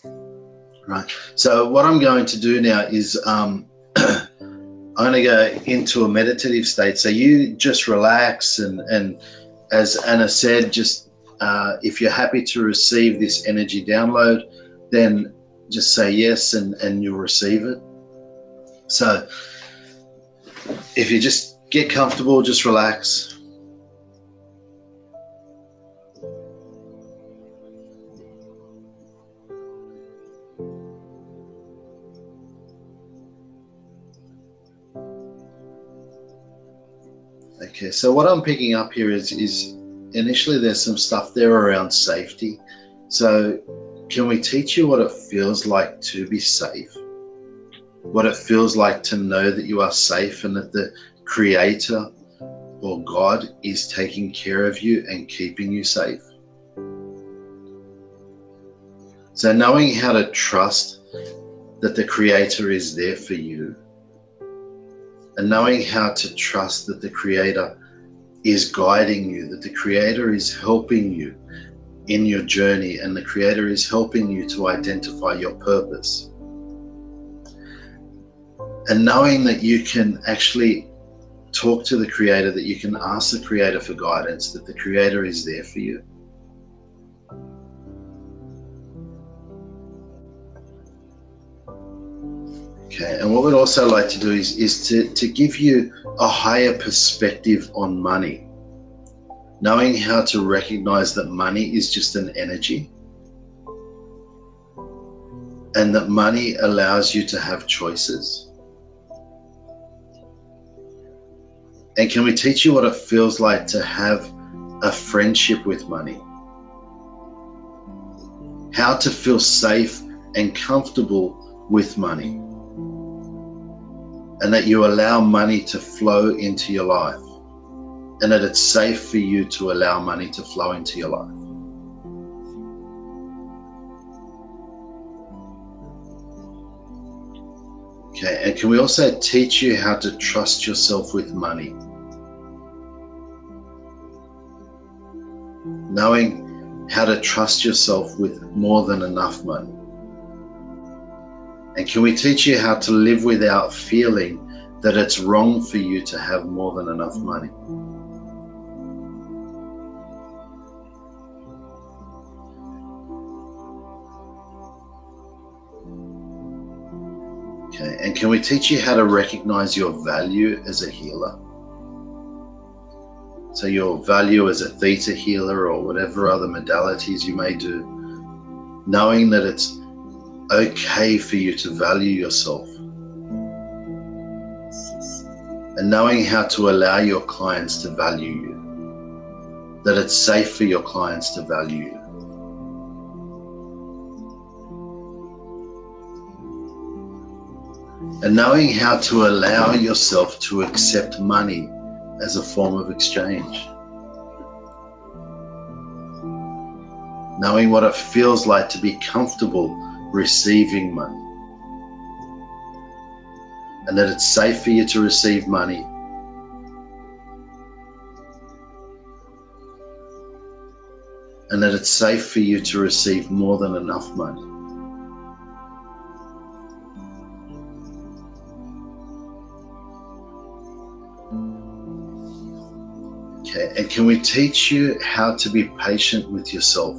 right? So what I'm going to do now is I'm going to go into a meditative state. So you just relax, and as Anna said, just if you're happy to receive this energy download, then just say yes, and you'll receive it. So if you just get comfortable, just relax. Okay, so what I'm picking up here is initially there's some stuff there around safety. So can we teach you what it feels like to be safe? What it feels like to know that you are safe, and that the Creator or God is taking care of you and keeping you safe. So knowing how to trust that the Creator is there for you, and knowing how to trust that the Creator is guiding you, that the Creator is helping you in your journey, and the Creator is helping you to identify your purpose. And knowing that you can actually talk to the Creator, that you can ask the Creator for guidance, that the Creator is there for you. Okay, and what we'd also like to do is to give you a higher perspective on money. Knowing how to recognize that money is just an energy, and that money allows you to have choices. And can we teach you what it feels like to have a friendship with money? How to feel safe and comfortable with money. And that you allow money to flow into your life. And that it's safe for you to allow money to flow into your life. Okay, and can we also teach you how to trust yourself with money? Knowing how to trust yourself with more than enough money. And can we teach you how to live without feeling that it's wrong for you to have more than enough money? Okay, and can we teach you how to recognize your value as a healer? So your value as a theta healer or whatever other modalities you may do, knowing that it's okay for you to value yourself. And knowing how to allow your clients to value you. That it's safe for your clients to value you. And knowing how to allow yourself to accept money as a form of exchange. Knowing what it feels like to be comfortable receiving money. And that it's safe for you to receive money. And that it's safe for you to receive more than enough money. Okay, and can we teach you how to be patient with yourself,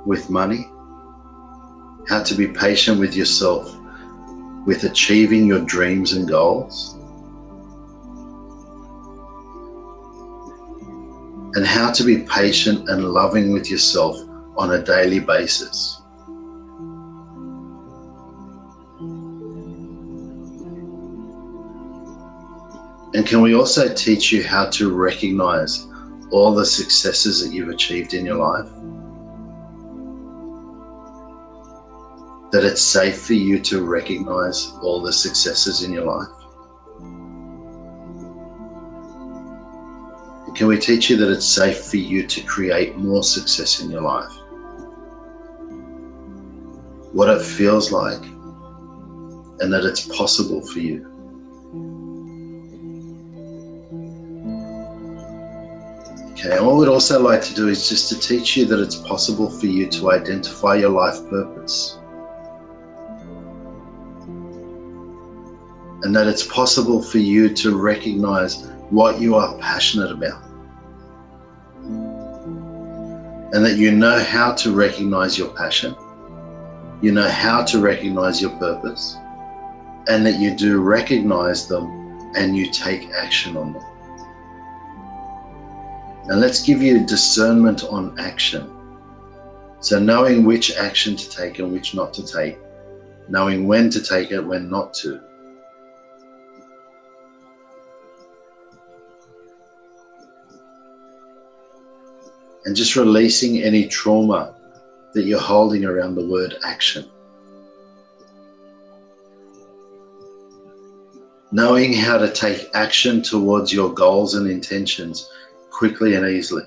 with money? How to be patient with yourself, with achieving your dreams and goals? And how to be patient and loving with yourself on a daily basis? And can we also teach you how to recognize all the successes that you've achieved in your life? That it's safe for you to recognize all the successes in your life? And can we teach you that it's safe for you to create more success in your life? What it feels like, and that it's possible for you. Okay, and what we'd also like to do is just to teach you that it's possible for you to identify your life purpose. And that it's possible for you to recognize what you are passionate about. And that you know how to recognize your passion. You know how to recognize your purpose. And that you do recognize them and you take action on them. And let's give you discernment on action. So knowing which action to take and which not to take. Knowing when to take it, when not to. And just releasing any trauma that you're holding around the word action. Knowing how to take action towards your goals and intentions quickly and easily.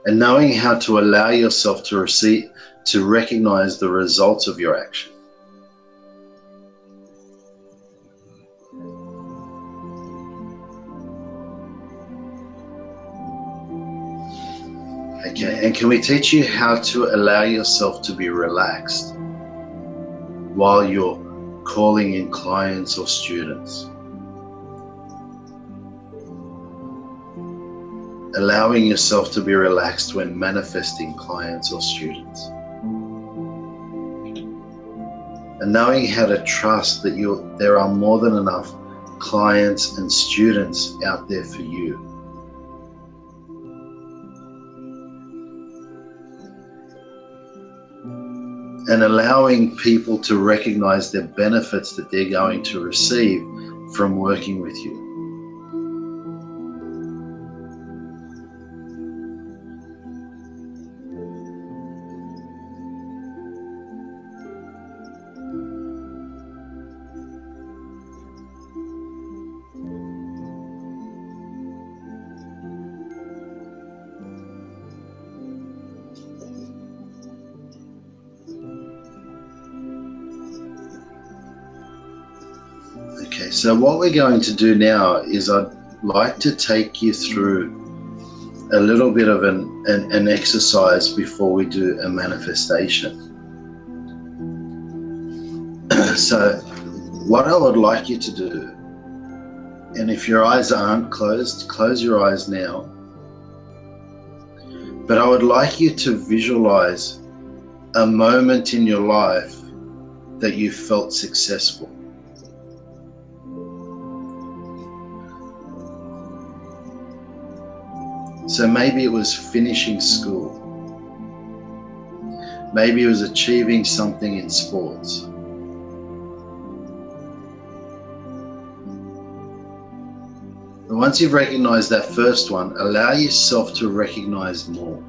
And knowing how to allow yourself to recognize the results of your action. Okay, and can we teach you how to allow yourself to be relaxed? while you're calling in clients or students. Allowing yourself to be relaxed when manifesting clients or students. And knowing how to trust that there are more than enough clients and students out there for you. And allowing people to recognize the benefits that they're going to receive from working with you. Okay, so what we're going to do now is I'd like to take you through a little bit of an exercise before we do a manifestation. So what I would like you to do, and if your eyes aren't closed, close your eyes now. But I would like you to visualize a moment in your life that you felt successful. So maybe it was finishing school. Maybe it was achieving something in sports. And once you've recognized that first one, allow yourself to recognize more.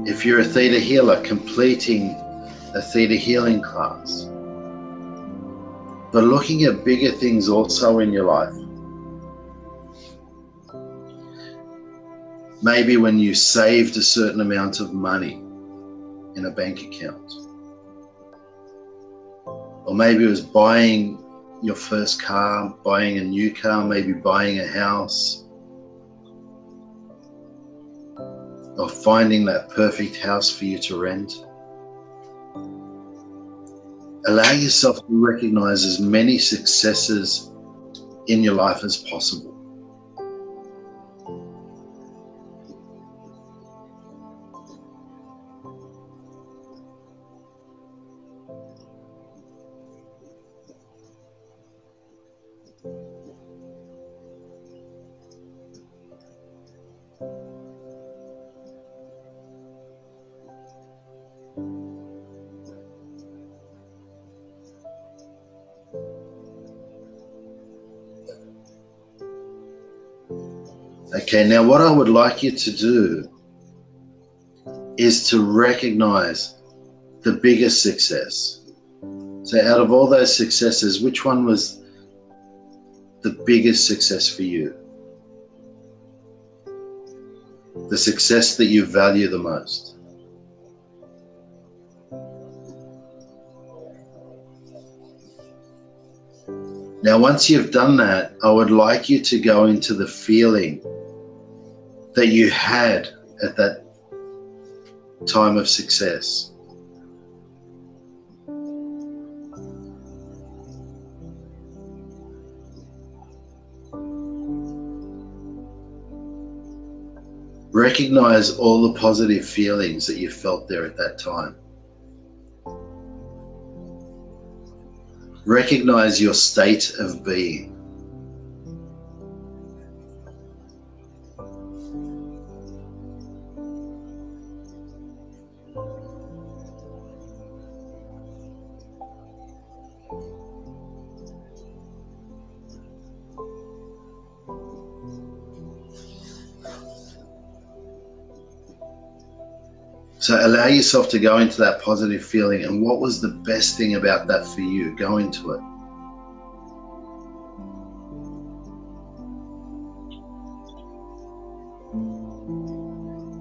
If you're a theta healer, completing a theta healing class. But looking at bigger things also in your life. Maybe when you saved a certain amount of money in a bank account. Or maybe it was buying your first car, buying a new car, maybe buying a house. Or finding that perfect house for you to rent. Allow yourself to recognize as many successes in your life as possible. Okay, now what I would like you to do is to recognize the biggest success. So out of all those successes, which one was the biggest success for you? The success that you value the most. Now, once you've done that, I would like you to go into the feeling that you had at that time of success. Recognize all the positive feelings that you felt there at that time. Recognize your state of being. So allow yourself to go into that positive feeling, and what was the best thing about that for you? Go into it.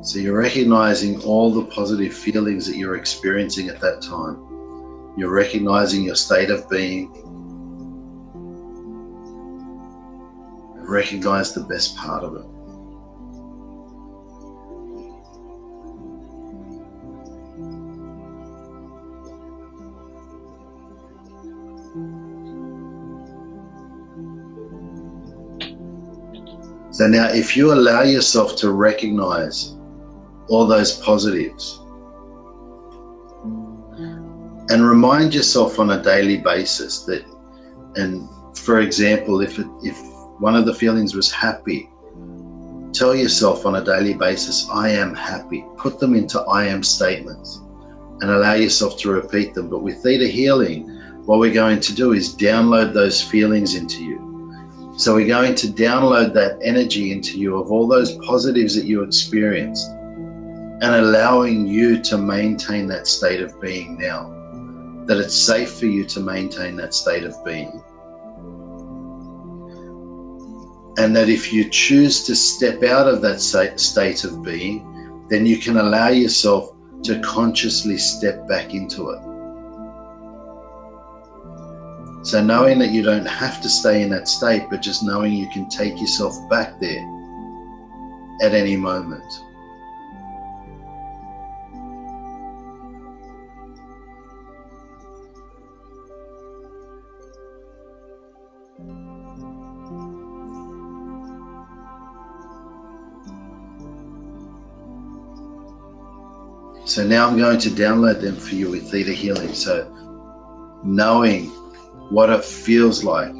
So you're recognizing all the positive feelings that you're experiencing at that time. You're recognizing your state of being. Recognize the best part of it. So now if you allow yourself to recognize all those positives and remind yourself on a daily basis that, and for example, if one of the feelings was happy, tell yourself on a daily basis, I am happy. Put them into I am statements and allow yourself to repeat them. But with theta healing, what we're going to do is download those feelings into you. So we're going to download that energy into you of all those positives that you experienced and allowing you to maintain that state of being now, that it's safe for you to maintain that state of being. And that if you choose to step out of that state of being, then you can allow yourself to consciously step back into it. So knowing that you don't have to stay in that state, but just knowing you can take yourself back there at any moment. So now I'm going to download them for you with theta healing. So knowing what it feels like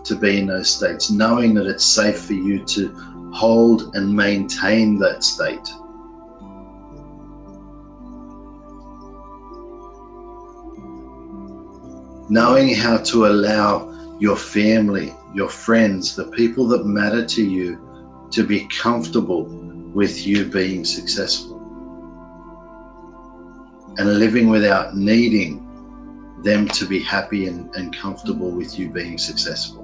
to be in those states, knowing that it's safe for you to hold and maintain that state. Knowing how to allow your family, your friends, the people that matter to you to be comfortable with you being successful. And living without needing them to be happy and comfortable with you being successful.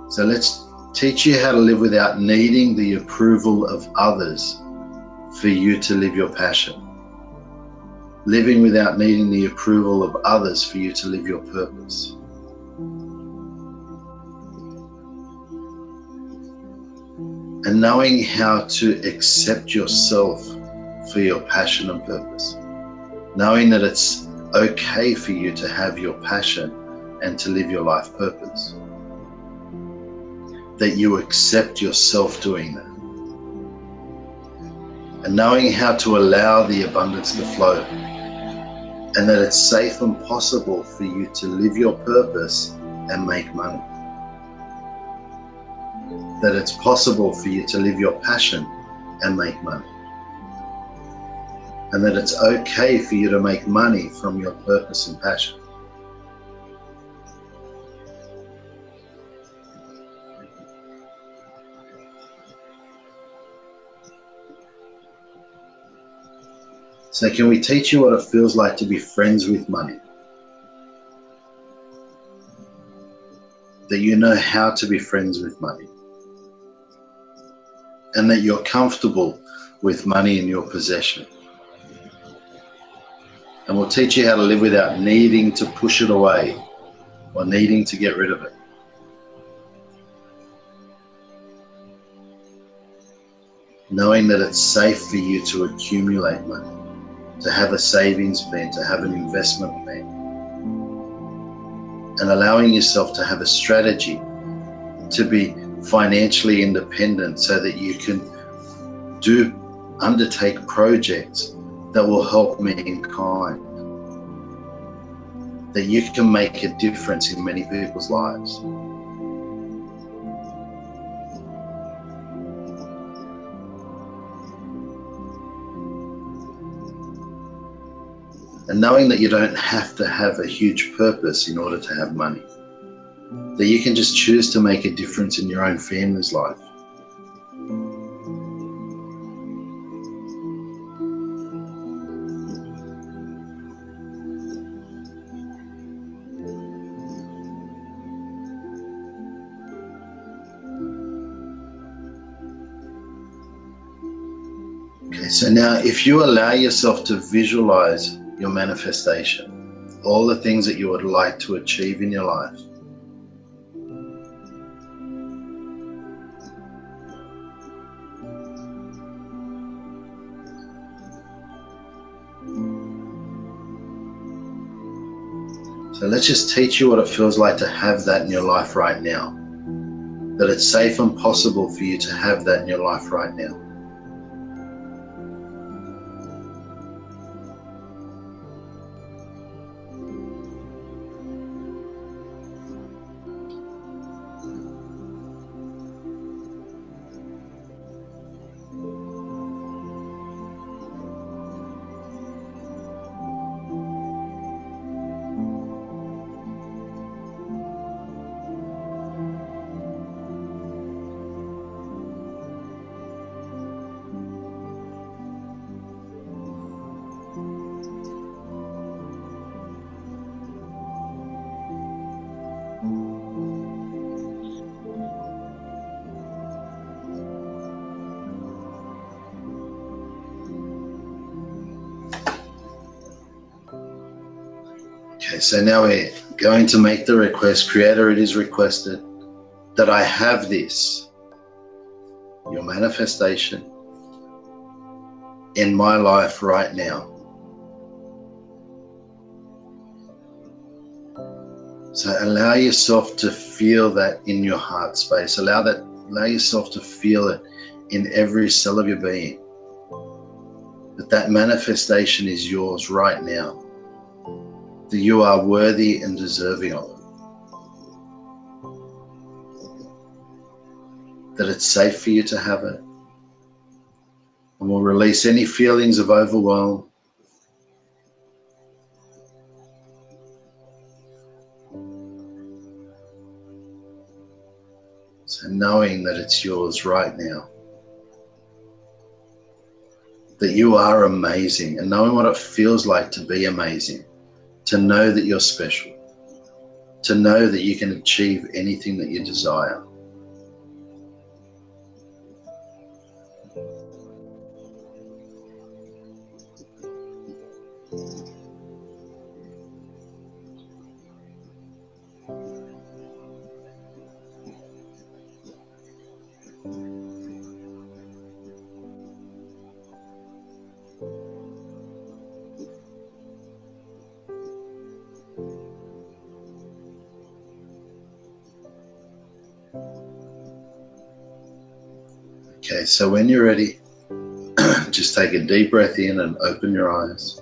So let's teach you how to live without needing the approval of others for you to live your passion. Living without needing the approval of others for you to live your purpose. And knowing how to accept yourself for your passion and purpose. Knowing that it's okay for you to have your passion and to live your life purpose. That you accept yourself doing that. And knowing how to allow the abundance to flow. And that it's safe and possible for you to live your purpose and make money. That it's possible for you to live your passion and make money. And that it's okay for you to make money from your purpose and passion. So can we teach you what it feels like to be friends with money? That you know how to be friends with money. And that you're comfortable with money in your possession. And we'll teach you how to live without needing to push it away or needing to get rid of it. Knowing that it's safe for you to accumulate money, to have a savings plan, to have an investment plan. And allowing yourself to have a strategy to be financially independent so that you can undertake projects that will help mankind, that you can make a difference in many people's lives. And knowing that you don't have to have a huge purpose in order to have money. That you can just choose to make a difference in your own family's life. Okay, so now if you allow yourself to visualize your manifestation, all the things that you would like to achieve in your life, So let's just teach you what it feels like to have that in your life right now. That it's safe and possible for you to have that in your life right now. Okay, so now we're going to make the request. Creator, it is requested that I have this, your manifestation, in my life right now. So allow yourself to feel that in your heart space. Allow yourself to feel it in every cell of your being. That manifestation is yours right now. That you are worthy and deserving of it. That it's safe for you to have it. And we'll release any feelings of overwhelm. So knowing that it's yours right now. That you are amazing, and knowing what it feels like to be amazing. To know that you're special. To know that you can achieve anything that you desire. Okay, so when you're ready, just take a deep breath in and open your eyes.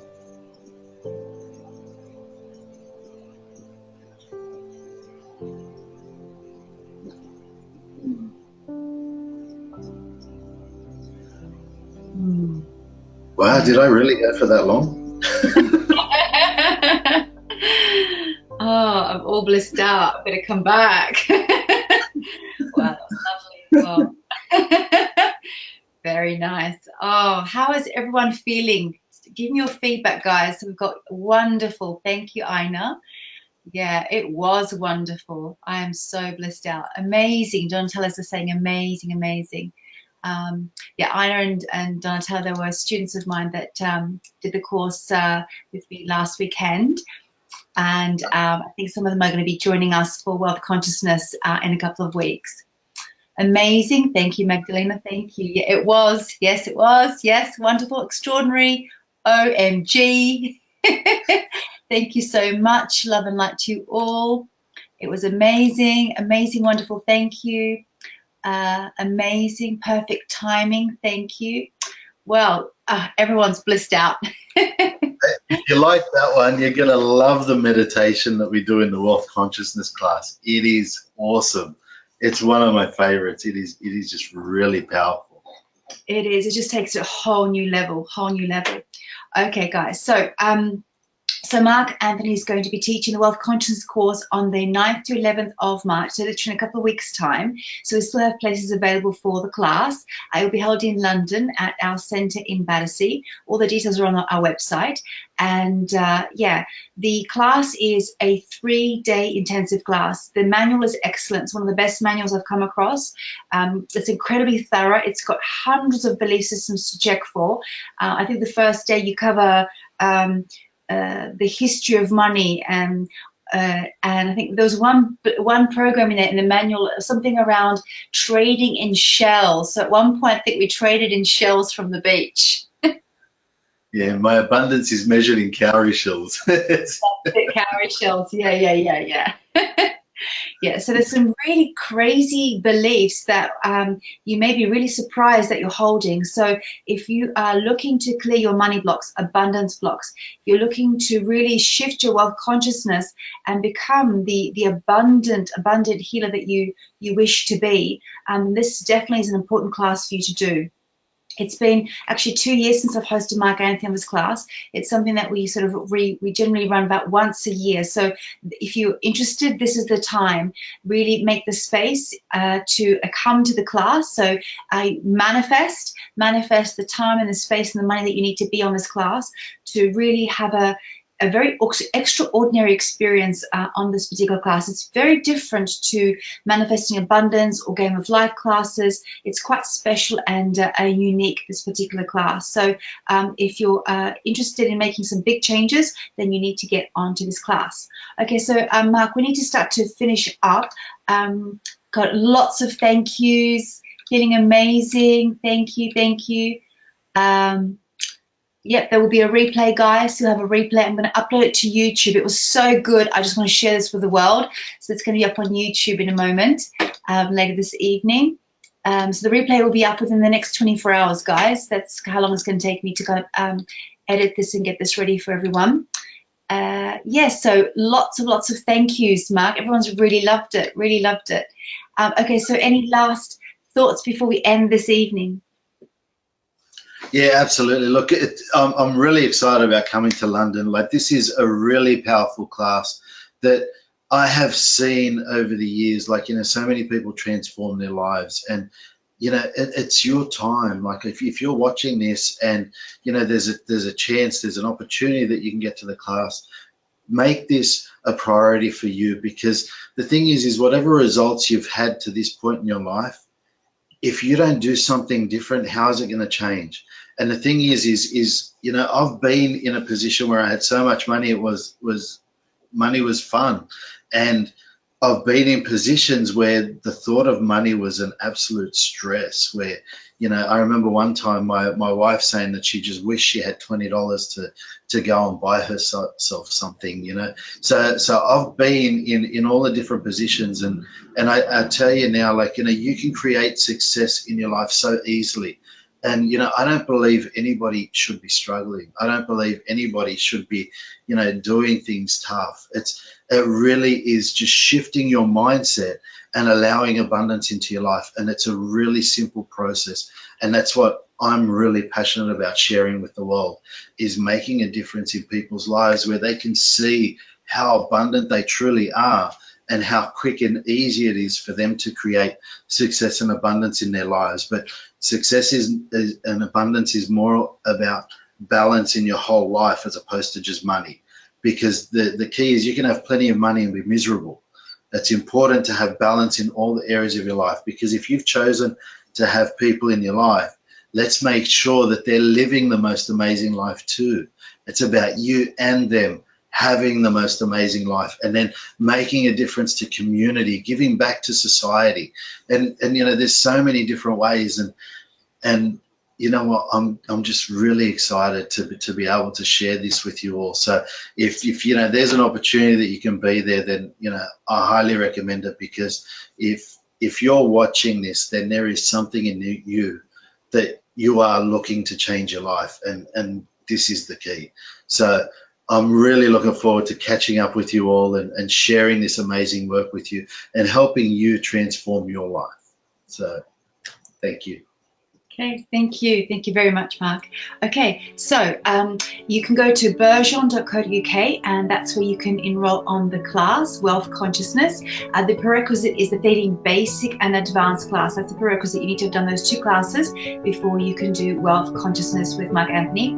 Wow, did I really go for that long? Oh, I'm all blissed out. I'm going to come back. Wow, that's lovely. Wow. Very nice. Oh, how is everyone feeling? Give me your feedback, guys. We've got wonderful. Thank you, Ina. Yeah, it was wonderful. I am so blissed out. Amazing. Donatella's is saying amazing, amazing. Yeah, Ina and Donatella, there were students of mine that did the course with me last weekend. And I think some of them are going to be joining us for Wealth Consciousness in a couple of weeks. Amazing. Thank you, Magdalena. Thank you. Yeah, it was. Yes, it was. Yes, wonderful, extraordinary. OMG. Thank you so much. Love and light to you all. It was amazing, amazing, wonderful. Thank you. Amazing, perfect timing. Thank you. Well, everyone's blissed out. If you like that one, you're going to love the meditation that we do in the Wealth Consciousness class. It is awesome. It's one of my favorites. It is just really powerful. It is. It just takes it a whole new level, Okay, guys. So Mark Anthony is going to be teaching the Wealth Consciousness course on the 9th to 11th of March, so literally in a couple of weeks' time. So we still have places available for the class. It will be held in London at our centre in Battersea. All the details are on our website. And yeah, the class is a 3-day intensive class. The manual is excellent. It's one of the best manuals I've come across. It's incredibly thorough. It's got hundreds of belief systems to check for. I think the first day you cover the history of money, and I think there was one program in the manual, something around trading in shells. So at one point, I think we traded in shells from the beach. Yeah, my abundance is measured in cowrie shells. Cowrie shells. Yeah. Yeah, so there's some really crazy beliefs that you may be really surprised that you're holding. So if you are looking to clear your money blocks, abundance blocks, you're looking to really shift your wealth consciousness and become the abundant healer that you wish to be, this definitely is an important class for you to do. It's been actually 2 years since I've hosted Mark Anthony on this class. It's something that we sort of we generally run about once a year. So if you're interested, this is the time. Really make the space to come to the class. So manifest the time and the space and the money that you need to be on this class to really have a very extraordinary experience on this particular class. It's very different to Manifesting Abundance or Game of Life classes. It's quite special and unique, this particular class. So if you're interested in making some big changes, then you need to get onto this class. Okay, so Mark, we need to start to finish up. Got lots of thank yous, feeling amazing. Thank you. Yep, there will be a replay, guys. You'll have a replay. I'm going to upload it to YouTube. It was so good. I just want to share this with the world. So it's going to be up on YouTube in a moment, later this evening. So the replay will be up within the next 24 hours, guys. That's how long it's going to take me to kind of edit this and get this ready for everyone. Yes, so lots of thank yous, Mark. Everyone's really loved it. Okay, so any last thoughts before we end this evening? Yeah, absolutely. Look, I'm really excited about coming to London. Like, this is a really powerful class that I have seen over the years. Like, you know, so many people transform their lives, and you know, it's your time. Like, if you're watching this, and you know, there's a chance, there's an opportunity that you can get to the class. Make this a priority for you, because the thing is whatever results you've had to this point in your life, if you don't do something different, how is it going to change? And the thing is, you know, I've been in a position where I had so much money, money was fun. And I've been in positions where the thought of money was an absolute stress, where, you know, I remember one time my wife saying that she just wished she had $20 to go and buy herself something, you know. So I've been in all the different positions, and I tell you now, like, you know, you can create success in your life so easily. And, you know, I don't believe anybody should be struggling. I don't believe anybody should be, you know, doing things tough. It really is just shifting your mindset and allowing abundance into your life. And it's a really simple process. And that's what I'm really passionate about sharing with the world, is making a difference in people's lives where they can see how abundant they truly are, and how quick and easy it is for them to create success and abundance in their lives. But success and abundance is more about balance in your whole life as opposed to just money. Because the key is, you can have plenty of money and be miserable. It's important to have balance in all the areas of your life, because if you've chosen to have people in your life, let's make sure that they're living the most amazing life too. It's about you and them having the most amazing life, and then making a difference to community, giving back to society. And you know, there's so many different ways, and you know what, I'm just really excited to be able to share this with you all. So if you know, there's an opportunity that you can be there, then, you know, I highly recommend it, because if you're watching this, then there is something in you that you are looking to change your life, and this is the key. So I'm really looking forward to catching up with you all and sharing this amazing work with you and helping you transform your life. So thank you. Okay, thank you. Thank you very much, Mark. Okay, so you can go to bergeron.co.uk, and that's where you can enroll on the class, Wealth Consciousness. The prerequisite is the Dating Basic and Advanced class. That's the prerequisite. You need to have done those 2 classes before you can do Wealth Consciousness with Mark Anthony.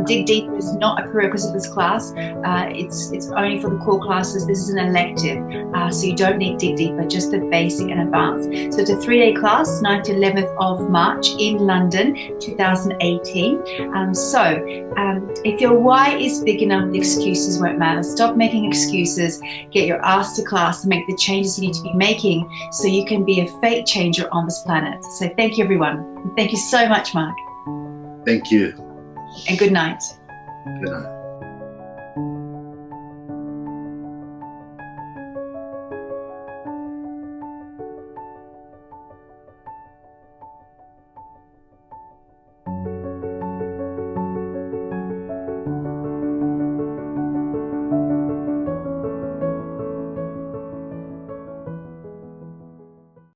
Dig Deeper is not a prerequisite for this class. It's only for the core classes. This is an elective, so you don't need Dig Deeper, just the Basic and Advanced. So it's a 3-day class, 9th to 11th of March in London 2018. If your why is big enough, the excuses won't matter. Stop making excuses, get your ass to class, and make the changes you need to be making so you can be a fate changer on this planet. So thank you, everyone. Thank you so much, Mark. Thank you. And good night. Good night.